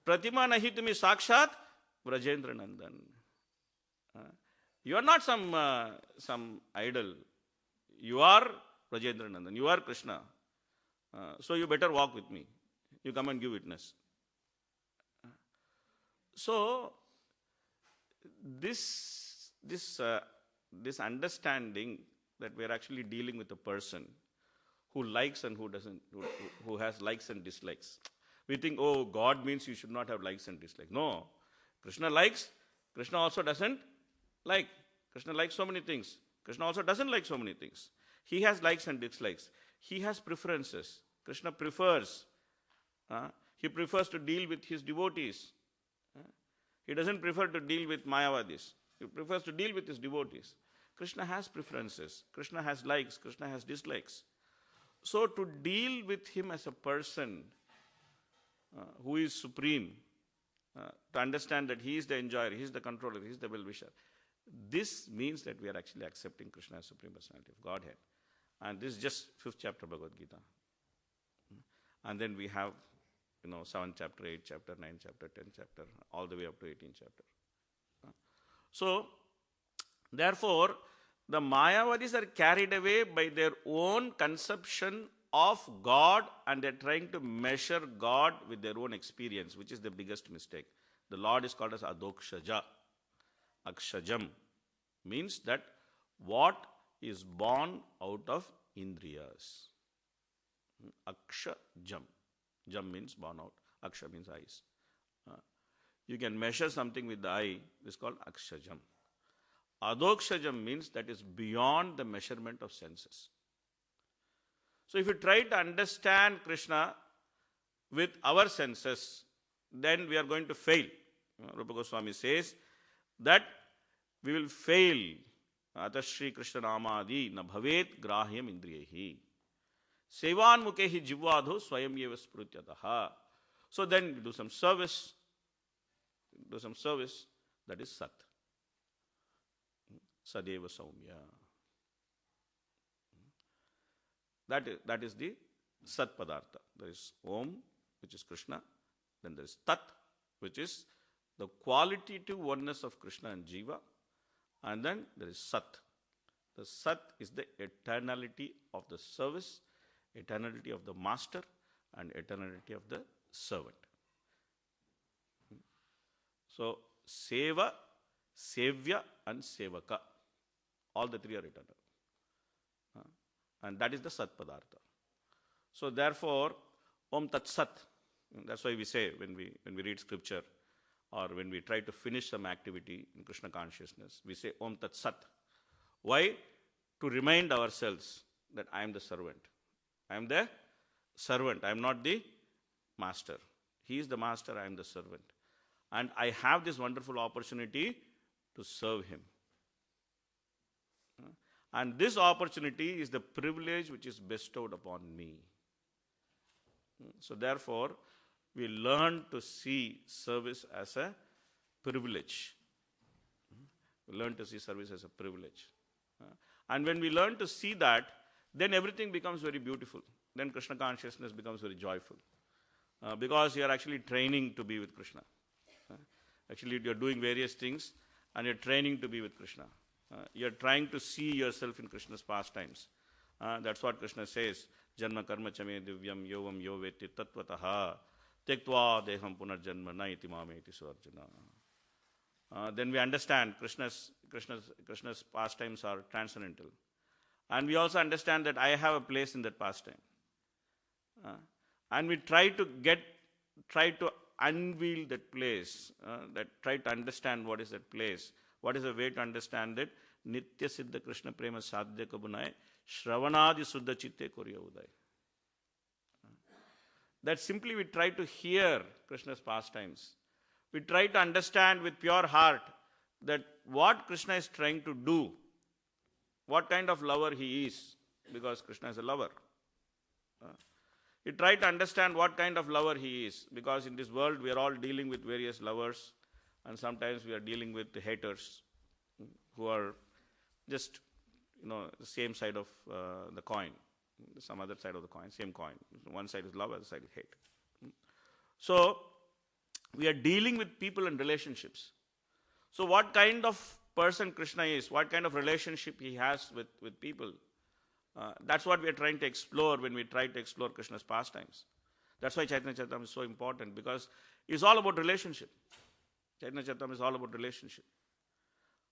Pratima nahi tumi sakshat Vrajendra Nandan. You are not some idol. You are Vrajendra Nandan. You are Krishna. So you better walk with me. You come and give witness." So this understanding that we are actually dealing with a person who likes and who doesn't, who has likes and dislikes. We think, oh, God means you should not have likes and dislikes. No. Krishna likes, Krishna also doesn't like. Krishna likes so many things. Krishna also doesn't like so many things. He has likes and dislikes. He has preferences. Krishna prefers. He prefers to deal with his devotees. He doesn't prefer to deal with Mayavadis. He prefers to deal with his devotees. Krishna has preferences. Krishna has likes. Krishna has dislikes. So to deal with him as a person who is supreme, to understand that he is the enjoyer, he is the controller, he is the well-wisher, this means that we are actually accepting Krishna as Supreme Personality of Godhead. And this is just 5th chapter Bhagavad Gita. And then we have 7th chapter, 8th chapter, 9th chapter, 10th chapter, all the way up to 18th chapter. So, therefore, the Mayavadis are carried away by their own conception of God, and they're trying to measure God with their own experience, which is the biggest mistake. The Lord is called as Adokshaja. Akshajam means that what is born out of Indriyas. Akshajam. Jam means born out. Aksha means eyes. You can measure something with the eye. This is called Akshajam. Adokshajam means that is beyond the measurement of senses. So if you try to understand Krishna with our senses, then we are going to fail. Rupa Goswami says that we will fail. Atashri Krishna Namadi na bhavet grahyam indriyehi. Sevan mukehi jivvadho swayam yeva sprutyataha. So then we do some service. That is Sat. Sadeva Saumya. That is the Sat Padartha. There is Om, which is Krishna. Then there is Tat, which is the qualitative oneness of Krishna and Jiva. And then there is Sat. The Sat is the eternality of the service, eternality of the master, and eternality of the servant. So, Seva, Sevya, and Sevaka. All the three are eternal. And that is the Sat Padartha. So, therefore, Om Tat Sat. That's why we say when we read scripture or when we try to finish some activity in Krishna consciousness, we say Om Tat Sat. Why? To remind ourselves that I am the servant. I am the servant. I am not the master. He is the master, I am the servant. and I have this wonderful opportunity to serve him. And this opportunity is the privilege which is bestowed upon me. So therefore, we learn to see service as a privilege. We learn to see service as a privilege. And when we learn to see that, then everything becomes very beautiful. Then Krishna consciousness becomes very joyful. Because you are actually training to be with Krishna. Actually, you are doing various things and you are training to be with Krishna. You are trying to see yourself in Krishna's pastimes. That's what Krishna says. Janma karma chame divyam yovam yo veti tatvataha tektva deham punarjanma na iti mameti suarjuna. Then we understand Krishna's pastimes are transcendental. And we also understand that I have a place in that pastime. And we try to unveil that place, try to understand what is that place. What is the way to understand it? Nitya Siddha Krishna Prema Sadhya Kabunai Shravanadi Suddha Chitte Korya Uday. That simply we try to hear Krishna's pastimes. We try to understand with pure heart that what Krishna is trying to do, what kind of lover he is, because Krishna is a lover. We try to understand what kind of lover he is, because in this world we are all dealing with various lovers, and sometimes we are dealing with the haters who are just, the same side of the coin, some other side of the coin, same coin. One side is love, other side is hate. So, we are dealing with people and relationships. So, what kind of person Krishna is, what kind of relationship he has with people, that's what we are trying to explore when we try to explore Krishna's pastimes. That's why Chaitanya Charitamrita is so important, because it's all about relationship. Chaitanya Charitamrita is all about relationship.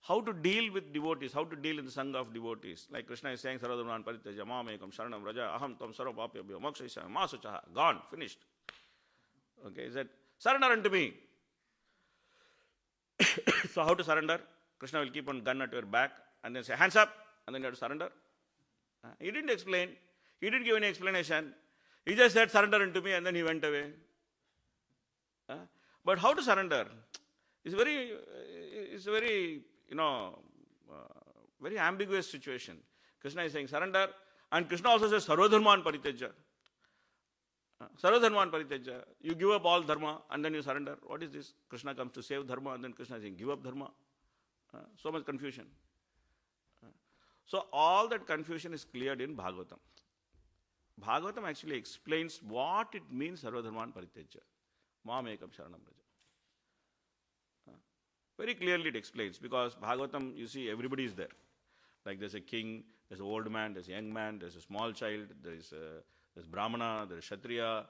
How to deal with devotees, how to deal in the Sangha of devotees. Like Krishna is saying, Saradhaman Parityaja Mamekam Sharanam Raja Aham Tam Sarvapapyabhyo Mokshayisami Masuchaha. Gone, finished. Okay, is that surrender unto me. So how to surrender? Krishna will keep on gun at your back and then say, hands up, and then you have to surrender. He didn't explain. He didn't give any explanation. He just said, surrender unto me, and then he went away. But how to surrender? It's very, very ambiguous situation. Krishna is saying surrender, and Krishna also says sarvadharman parityaja. Sarvadharman parityaja. You give up all dharma and then you surrender. What is this? Krishna comes to save dharma, and then Krishna is saying give up dharma. So much confusion. So all that confusion is cleared in Bhagavatam. Bhagavatam actually explains what it means sarvadharman parityaja. Mamekam sharanam raja. Very clearly it explains, because Bhagavatam, you see, everybody is there. Like there's a king, there's an old man, there's a young man, there's a small child, there's Brahmana, there's Kshatriya.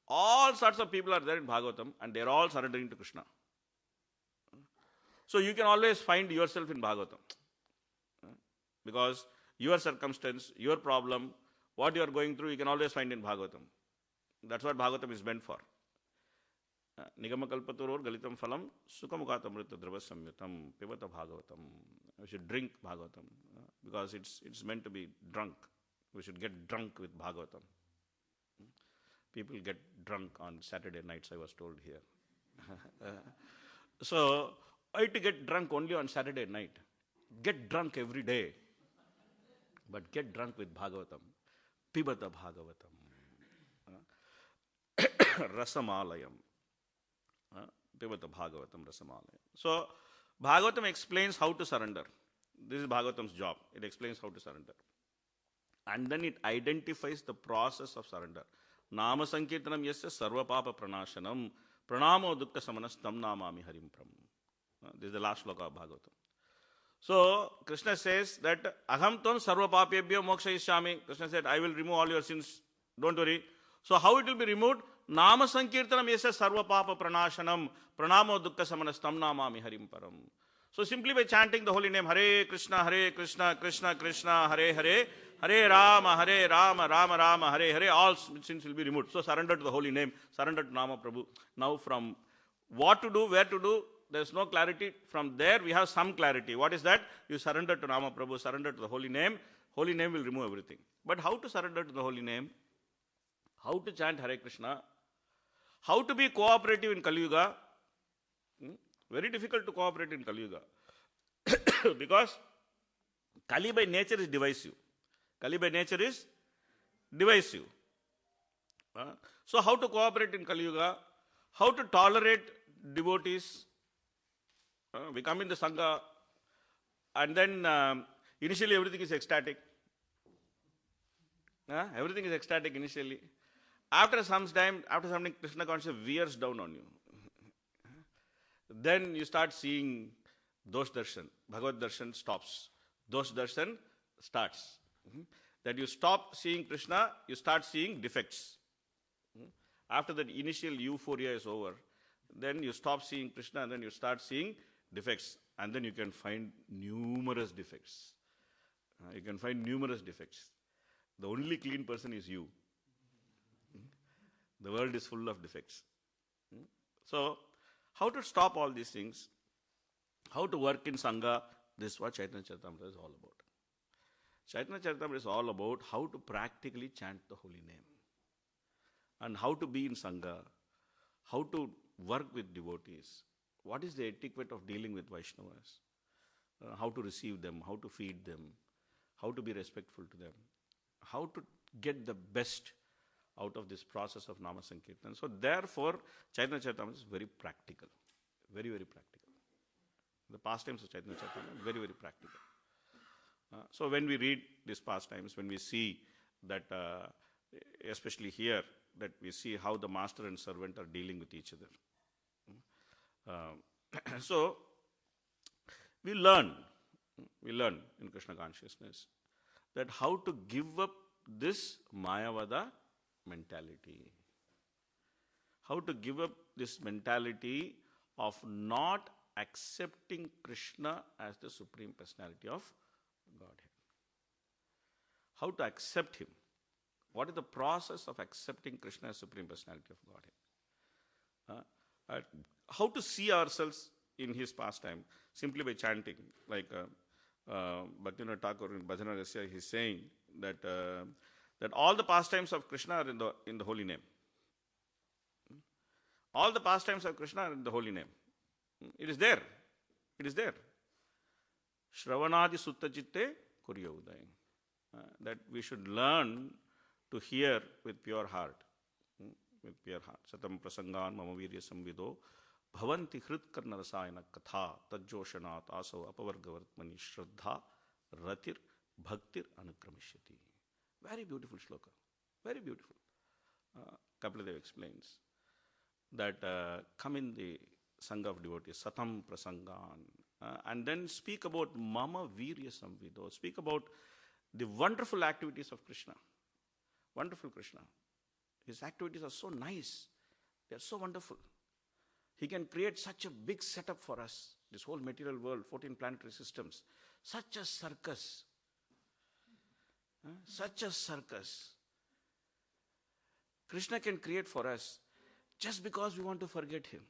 All sorts of people are there in Bhagavatam, and they're all surrendering to Krishna. So you can always find yourself in Bhagavatam. Because your circumstance, your problem, what you are going through, you can always find in Bhagavatam. That's what Bhagavatam is meant for. Nigamakalpaturor galitam phalam sukamukatamrita drava samyutam pivata bhagavatam. We should drink Bhagavatam because it's meant to be drunk. We should get drunk with Bhagavatam. People get drunk on Saturday nights, I was told here. So, why to get drunk only on Saturday night? Get drunk every day. But get drunk with Bhagavatam. Pibata Bhagavatam. Rasamalayam. Pivata Bhagavatam Rasamalayam. So, Bhagavatam explains how to surrender. This is Bhagavatam's job. It explains how to surrender. And then it identifies the process of surrender. Nama Sankirtanam yasya sarva papa pranashanam pranamo dukta samanas tam namami harim pram. This is the last sloka of Bhagavatam. So, Krishna says that aham tvam sarva papyabhyo mokshayishyami. Krishna said, I will remove all your sins. Don't worry. So, how it will be removed? Nama Sankirtanam yasya sarva papa pranashanam pranamo dukta samanas tam namami harim param. So, simply by chanting the holy name, Hare Krishna, Krishna Krishna, Hare Hare, Hare Rama, Rama Rama, Hare Hare, all sins will be removed. So, surrender to the holy name, surrender to Nama Prabhu. Now, from what to do, where to do, there is no clarity. From there, we have some clarity. What is that? You surrender to Nama Prabhu, surrender to the holy name. Holy name will remove everything. But how to surrender to the holy name? How to chant Hare Krishna? How to be cooperative in Kali Yuga? Very difficult to cooperate in Kali Yuga. Because Kali by nature is divisive. Kali by nature is divisive. So how to cooperate in Kali Yuga? How to tolerate devotees? We come in the Sangha and then initially everything is ecstatic. Everything is ecstatic initially. After some time, Krishna consciousness veers down on you. Then you start seeing Dosh Darshan. Bhagavad Darshan stops. Dosh Darshan starts. That you stop seeing Krishna, you start seeing defects. After that initial euphoria is over, then you stop seeing Krishna and then you start seeing defects. And then you can find numerous defects. You can find numerous defects. The only clean person is you. The world is full of defects. So, how to stop all these things? How to work in Sangha? This is what Chaitanya Charitamrita is all about. Chaitanya Charitamrita is all about how to practically chant the holy name. And how to be in Sangha. How to work with devotees. What is the etiquette of dealing with Vaishnavas? How to receive them, how to feed them, how to be respectful to them. How to get the best out of this process of Nama Sankirtan. So therefore, Chaitanya Charitamrita is very practical. Very, very practical. The pastimes of Chaitanya Charitamrita, very, very practical. So when we read these pastimes, when we see that, especially here, that we see how the master and servant are dealing with each other. So we learn in Krishna consciousness that how to give up this Mayavada mentality. How to give up this mentality of not accepting Krishna as the Supreme Personality of Godhead. How to accept Him. What is the process of accepting Krishna as Supreme Personality of Godhead? How to see ourselves in His pastime simply by chanting. Like Bhaktivinoda Thakur in Bhajana Rasya, he is saying that that all the pastimes of Krishna are in the holy name. All the pastimes of Krishna are in the holy name. It is there. It is there. Shravanadi Sutta Chitte Kurya Udayam. That we should learn to hear with pure heart. With pure heart. Satam prasangan mama virya samvido bhavanti hrit karna rasayana katha tajjoshanat asav apavargavartmani shraddha ratir bhaktir anukramishati. Very beautiful shloka. Very beautiful. Kapila explains that come in the Sangha of devotees, Satam Prasangan, and then speak about Mama Virya Samvido, speak about the wonderful activities of Krishna. Wonderful Krishna. His activities are so nice. They are so wonderful. He can create such a big setup for us, this whole material world, 14 planetary systems. Such a circus. Such a circus. Krishna can create for us just because we want to forget Him.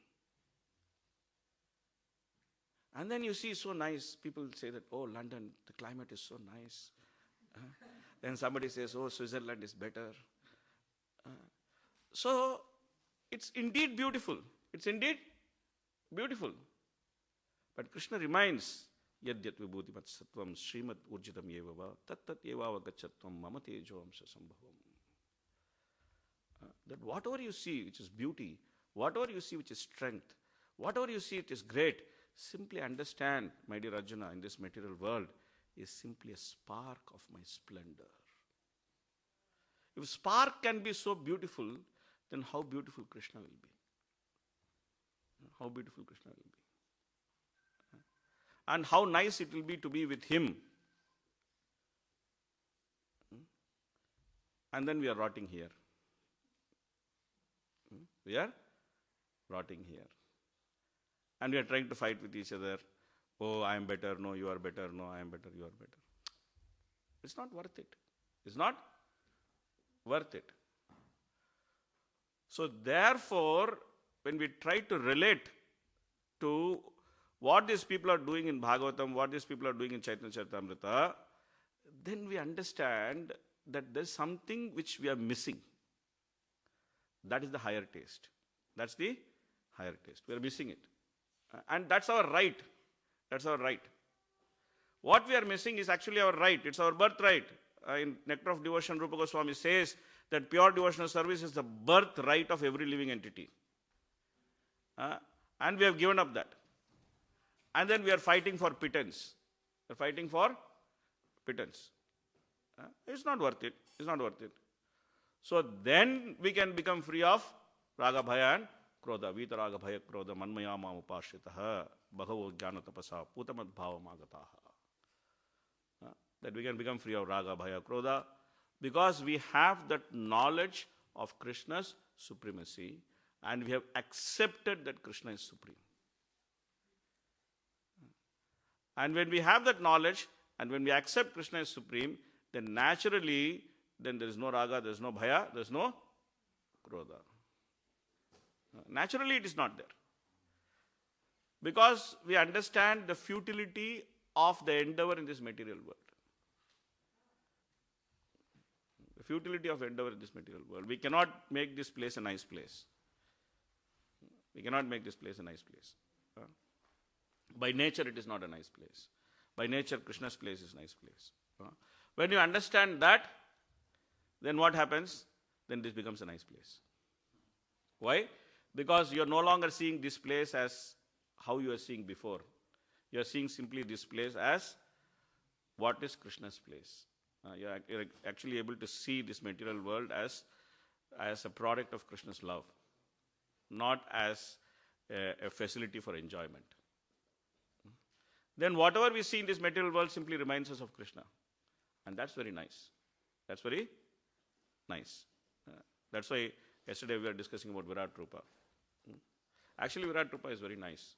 And then you see so nice, people say that, oh, London, the climate is so nice. Then somebody says, oh, Switzerland is better. So, it's indeed beautiful. It's indeed beautiful. But Krishna reminds, Yadyat vibhuti mat sattvam srimad urjitam yevava tattat yevava gachatvam mama tejo amsa sambhavam. That whatever you see which is beauty, whatever you see which is strength, whatever you see which is great, simply understand, my dear Arjuna, in this material world is simply a spark of my splendor. If spark can be so beautiful, then how beautiful Krishna will be. How beautiful Krishna will be. And how nice it will be to be with Him. And then we are rotting here. We are rotting here. And we are trying to fight with each other. Oh, I am better. No, you are better. No, I am better. You are better. It's not worth it. It's not worth it. So therefore, when we try to relate to what these people are doing in Bhagavatam, what these people are doing in Chaitanya Charitamrita, then we understand that there's something which we are missing. That is the higher taste. That's the higher taste. We are missing it. And that's our right. That's our right. What we are missing is actually our right. It's our birthright. In Nectar of Devotion, Rupa Goswami says that pure devotional service is the birthright of every living entity. And we have given up that. And then we are fighting for pittance. We are fighting for pittance. It's not worth it. It's not worth it. So then we can become free of raga, bhaya and krodha. Vita raga, bhaya, krodha, manmaya ma upashitaha, bhagavo jnana tapasa, putamad bhava magataha. That we can become free of raga, bhaya, krodha, because we have that knowledge of Krishna's supremacy and we have accepted that Krishna is supreme. And when we have that knowledge and when we accept Krishna is supreme, then naturally, then there is no raga, there is no bhaya, there is no krodha. Naturally, it is not there. Because we understand the futility of the endeavor in this material world. The futility of endeavor in this material world. We cannot make this place a nice place. We cannot make this place a nice place. By nature, it is not a nice place. By nature, Krishna's place is a nice place. When you understand that, then what happens? Then this becomes a nice place. Why? Because you are no longer seeing this place as how you are seeing before. You are seeing simply this place as what is Krishna's place. You are actually able to see this material world as a product of Krishna's love, not as a facility for enjoyment. Then whatever we see in this material world simply reminds us of Krishna. And that's very nice. That's very nice. That's why yesterday we were discussing about Virat Rupa. Actually, Virat Rupa is very nice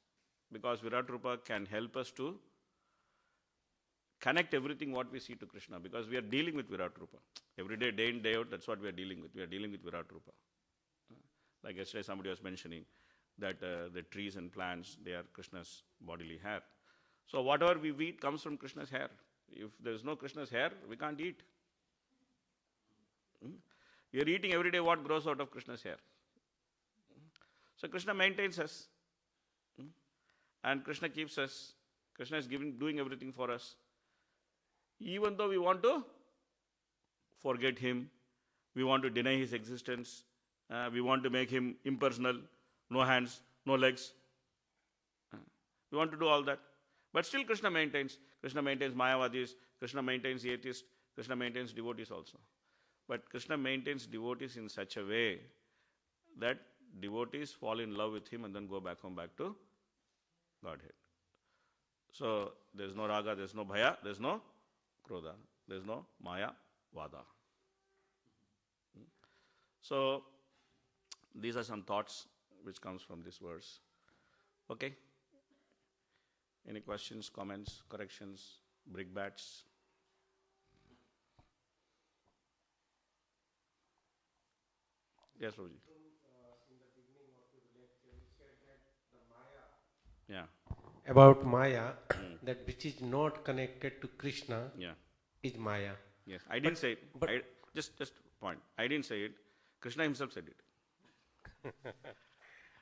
because Virat Rupa can help us to connect everything what we see to Krishna, because we are dealing with Virat Rupa. Every day, day in, day out, that's what we are dealing with. We are dealing with Virat Rupa. Like yesterday somebody was mentioning that the trees and plants, they are Krishna's bodily hair. So whatever we eat comes from Krishna's hair. If there is no Krishna's hair, we can't eat. We are eating every day what grows out of Krishna's hair. So Krishna maintains us. And Krishna keeps us. Krishna is doing everything for us. Even though we want to forget him, we want to deny his existence, we want to make him impersonal, no hands, no legs. We want to do all that. But still Krishna maintains. Krishna maintains Mayavadis, Krishna maintains atheists, Krishna maintains devotees also. But Krishna maintains devotees in such a way that devotees fall in love with him and then go back home, back to Godhead. So there is no raga, there is no bhaya, there is no krodha, there is no maya vada. So these are some thoughts which comes from this verse. Okay? Any questions, comments, corrections, brickbats? Yes, Prabhuji. In the beginning of the lecture, you said that the Maya. Yeah. About Maya, that which is not connected to Krishna is Maya. Yes, I didn't say it. But just point. I didn't say it. Krishna himself said it.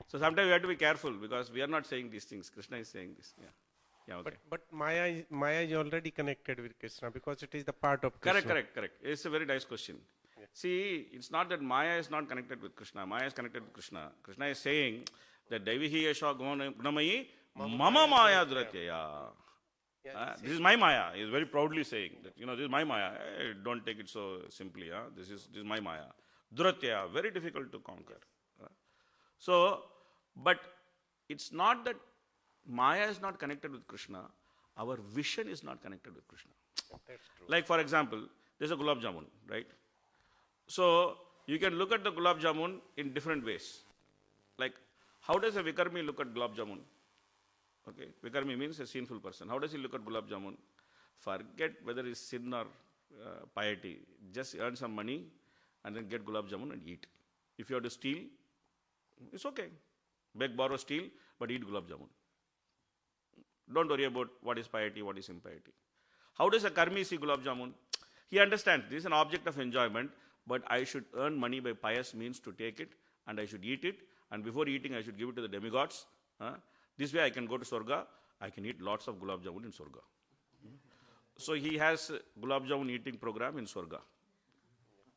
So sometimes we have to be careful because we are not saying these things. Krishna is saying this. Yeah. Yeah, okay. But Maya is already connected with Krishna because it is the part of Krishna. Correct. It's a very nice question. Yeah. See, it's not that Maya is not connected with Krishna. Maya is connected with Krishna. Krishna is saying that Daivihi Yasha Gunamayi Mama Maya Dhuratyaya. This is my Maya. He is very proudly saying that, this is my Maya. Hey, don't take it so simply. This is my Maya. Dhuratyaya, very difficult to conquer. So, but it's not that Maya is not connected with Krishna. Our vision is not connected with Krishna. That's true. Like for example, there's a gulab jamun, right? So you can look at the gulab jamun in different ways. Like, how does a Vikarmi look at gulab jamun? Okay, Vikarmi means a sinful person. How does he look at gulab jamun? Forget whether it's sin or piety. Just earn some money and then get gulab jamun and eat. If you have to steal, it's okay. Beg, borrow, steal, but eat gulab jamun. Don't worry about what is piety, what is impiety. How does a karmi see gulab jamun? He understands this is an object of enjoyment, but I should earn money by pious means to take it, and I should eat it, and before eating I should give it to the demigods. This way I can go to Swarga, I can eat lots of gulab jamun in Swarga. So he has gulab jamun eating program in Swarga.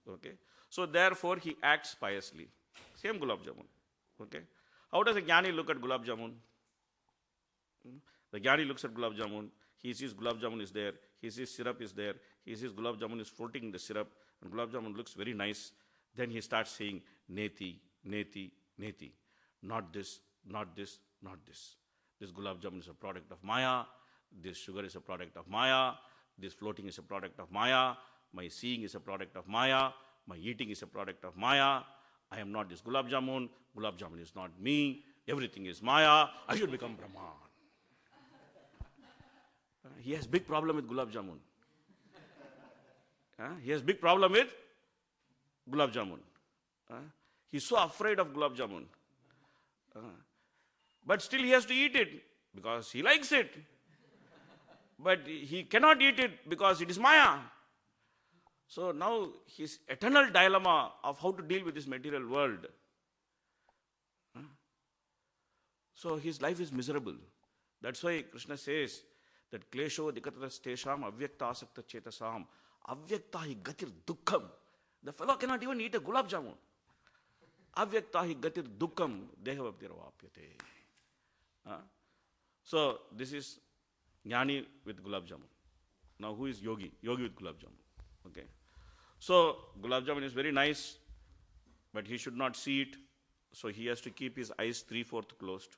Okay. So therefore he acts piously. Same gulab jamun. Okay. How does a jnani look at gulab jamun? The jnani looks at gulab jamun. He sees gulab jamun is there. He sees syrup is there. He sees gulab jamun is floating in the syrup. And gulab jamun looks very nice. Then he starts saying, neti, neti, neti. Not this, not this, not this. This gulab jamun is a product of Maya. This sugar is a product of Maya. This floating is a product of Maya. My seeing is a product of Maya. My eating is a product of Maya. I am not this gulab jamun. Gulab jamun is not me. Everything is Maya. I should become Brahman. He has big problem with gulab jamun. He has big problem with gulab jamun. He's so afraid of gulab jamun. But still he has to eat it because he likes it. But he cannot eat it because it is Maya. So now his eternal dilemma of how to deal with this material world. So his life is miserable. That's why Krishna says that klesho dikatatas tesham avyakta asakta chetasam avyakta hi gatir dukkham. The fellow cannot even eat a gulab jamun. Avyakta hi gatir dukkham dehavabdirvapyate. So this is jnani with gulab jamun. Now who is yogi? Yogi with gulab jamun. Okay. So gulab jamun is very nice, but he should not see it. So he has to keep his eyes 3/4 closed.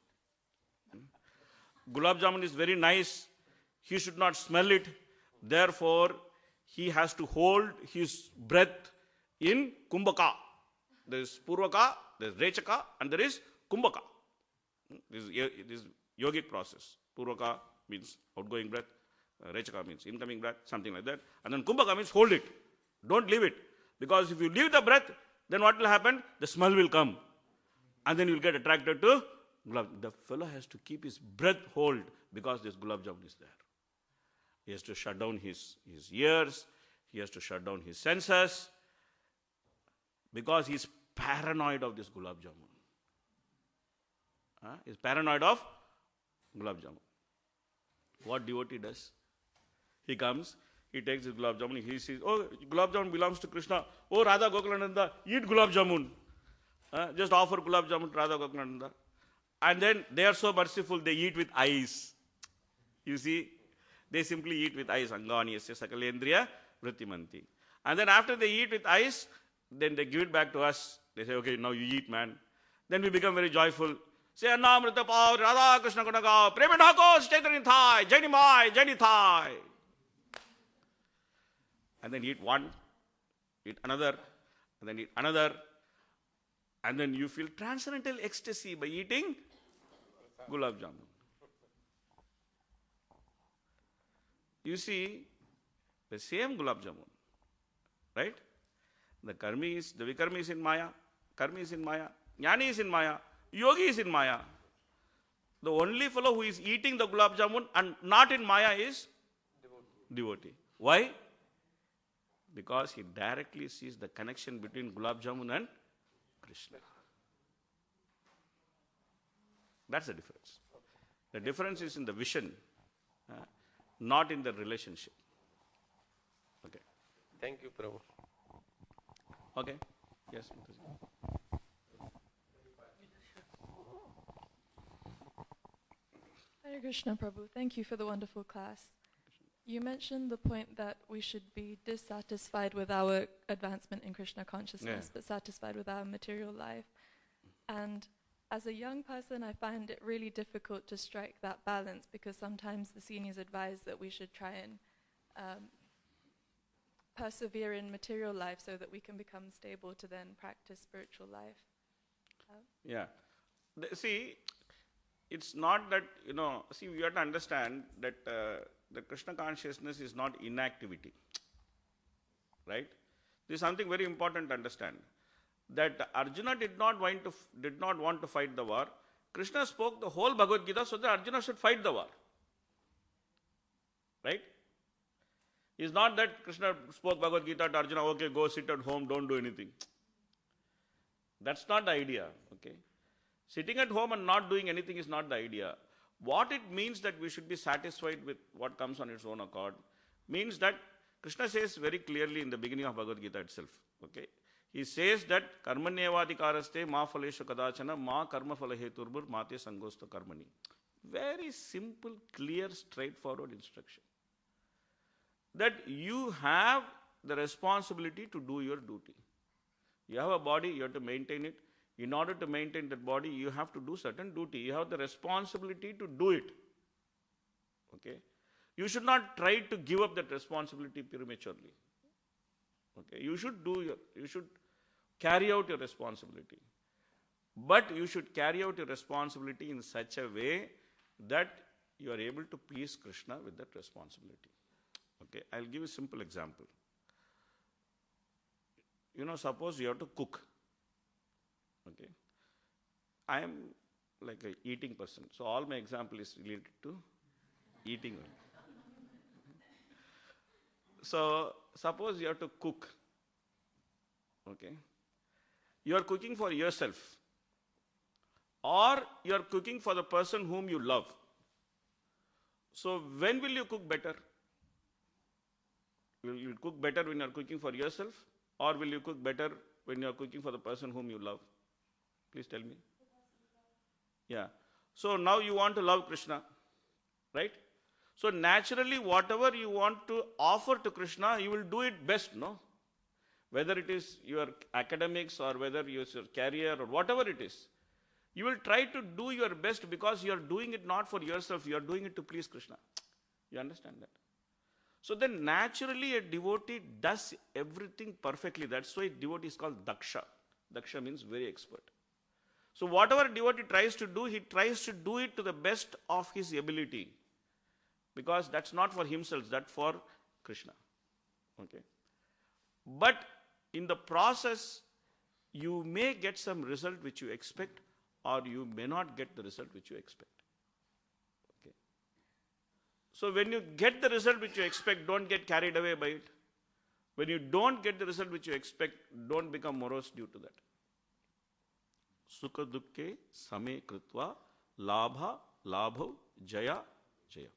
Gulab jamun is very nice. He should not smell it. Therefore, he has to hold his breath in kumbhaka. There is purvaka, there is rechaka, and there is kumbhaka. This is yogic process. Purvaka means outgoing breath. Rechaka means incoming breath, something like that. And then kumbhaka means hold it. Don't leave it. Because if you leave the breath, then what will happen? The smell will come. And then you will get attracted to gulab. The fellow has to keep his breath hold because this gulab jamun is there. He has to shut down his ears. He has to shut down his senses. Because he is paranoid of this gulab jamun. He is paranoid of gulab jamun. What devotee does? He comes, he takes his gulab jamun, he says, oh, gulab jamun belongs to Krishna. Oh, Radha Gokulananda, eat gulab jamun. Just offer gulab jamun to Radha Gokulananda. And then they are so merciful, they eat with eyes. You see, they simply eat with eyes. Anganiyasya sakalendriya vrittimanti. And then after they eat with eyes, then they give it back to us. They say, okay, now you eat, man. Then we become very joyful. Say, Annamrita Pav, Radha Krishna Gunagav, Prema Dhakos, Chaitanya Thai, Jaini Mai, Jaini Thai. And then eat one, eat another, and then eat another. And then you feel transcendental ecstasy by eating gulab jamun. You see, the same gulab jamun, right? The karmi is, the vikarmi is in Maya, karmi is in Maya, jnani is in Maya, yogi is in Maya. The only fellow who is eating the gulab jamun and not in Maya is devotee. Why? Because he directly sees the connection between gulab jamun and Krishna. That's the difference. The difference is in the vision, not in the relationship. Okay. Thank you, Prabhu. Okay. Yes. Hare Krishna, Prabhu. Thank you for the wonderful class. You mentioned the point that we should be dissatisfied with our advancement in Krishna consciousness, but satisfied with our material life. And as a young person, I find it really difficult to strike that balance because sometimes the seniors advise that we should try and persevere in material life so that we can become stable to then practice spiritual life. See, it's not that, see, we have to understand that the Krishna consciousness is not inactivity. Right? This is something very important to understand. That Arjuna did not want to fight the war. Krishna spoke the whole Bhagavad Gita so that Arjuna should fight the war. Right? It's not that Krishna spoke Bhagavad Gita to Arjuna, okay, go sit at home, don't do anything. That's not the idea. Okay? Sitting at home and not doing anything is not the idea. What it means that we should be satisfied with what comes on its own accord means that Krishna says very clearly in the beginning of Bhagavad Gita itself. Okay, he says that karmanyevadikaraste ma phaleshu kadachana ma karma phalaheturbur mate sangosta karmani. Very simple, clear, straightforward instruction. That you have the responsibility to do your duty. You have a body, you have to maintain it. In order to maintain that body, you have to do certain duty. You have the responsibility to do it. Okay? You should not try to give up that responsibility prematurely. Okay? You should carry out your responsibility. But you should carry out your responsibility in such a way that you are able to please Krishna with that responsibility. Okay? I'll give a simple example. Suppose you have to cook. Okay, I am like an eating person, so all my example is related to eating. So suppose you have to cook. Okay, you are cooking for yourself, or you are cooking for the person whom you love. So when will you cook better? Will you cook better when you are cooking for yourself, or will you cook better when you are cooking for the person whom you love? Please tell me. Yeah. So now you want to love Krishna, right? So naturally, whatever you want to offer to Krishna, you will do it best, no? Whether it is your academics or whether it is your career or whatever it is, you will try to do your best because you are doing it not for yourself, you are doing it to please Krishna. You understand that? So then naturally a devotee does everything perfectly. That's why devotee is called Daksha. Daksha means very expert. So whatever devotee tries to do, he tries to do it to the best of his ability. Because that's not for himself, that's for Krishna. Okay. But in the process, you may get some result which you expect, or you may not get the result which you expect. Okay. So when you get the result which you expect, don't get carried away by it. When you don't get the result which you expect, don't become morose due to that. Sukha dukke same kritva labha labhav jaya jaya.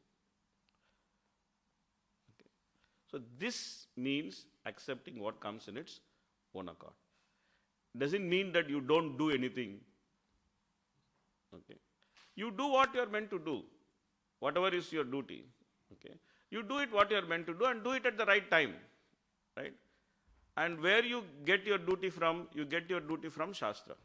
Okay. So this means accepting what comes in its own accord. Doesn't mean that you don't do anything. Okay. You do what you are meant to do. Whatever is your duty. Okay. You do it what you are meant to do and do it at the right time. Right? And where you get your duty from? You get your duty from Shastra.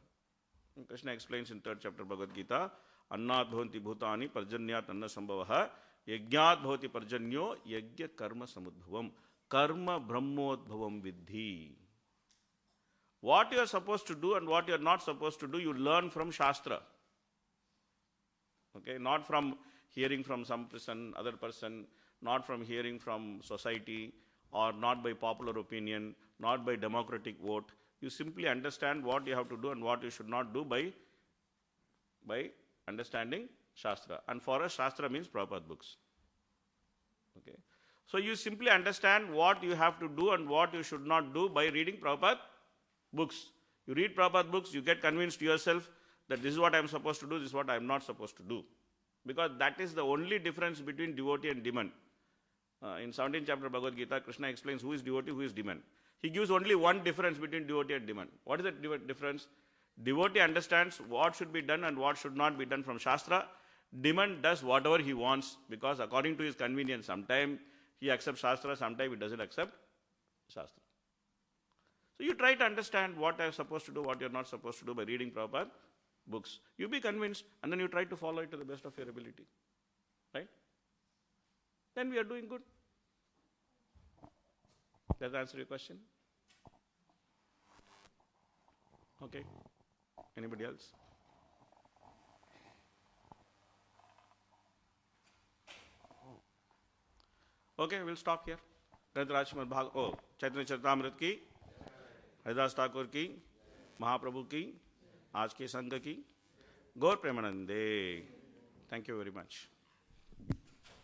Krishna explains in 3rd chapter Bhagavad Gita, Annat bhavanti bhutani parjanyat anna sambhavaha yajñat bhavati parjanyo yajña karma samudbhavam karma brahmodbhavam vidhi. What you are supposed to do and what you are not supposed to do, you learn from Shastra. Okay, not from hearing from some person, other person, not from hearing from society, or not by popular opinion, not by democratic vote. You simply understand what you have to do and what you should not do by understanding Shastra. And for us, Shastra means Prabhupada books. Okay. So you simply understand what you have to do and what you should not do by reading Prabhupada books. You read Prabhupada books, you get convinced yourself that this is what I am supposed to do, this is what I am not supposed to do. Because that is the only difference between devotee and demon. In 17th chapter Bhagavad Gita, Krishna explains who is devotee, who is demon. He gives only one difference between devotee and demon. What is that difference? Devotee understands what should be done and what should not be done from Shastra. Demon does whatever he wants because according to his convenience, sometime he accepts Shastra, sometime he doesn't accept Shastra. So you try to understand what I am supposed to do, what you are not supposed to do by reading Prabhupada books. You be convinced and then you try to follow it to the best of your ability. Right? Then we are doing good. Does that answer your question? Okay. Anybody else? Okay, we'll stop here. Chaitanya Charitamrita की, हरिदास ठाकुर की, महाप्रभु की, आज के संघ की, गौर प्रेमानंदे. Thank you very much.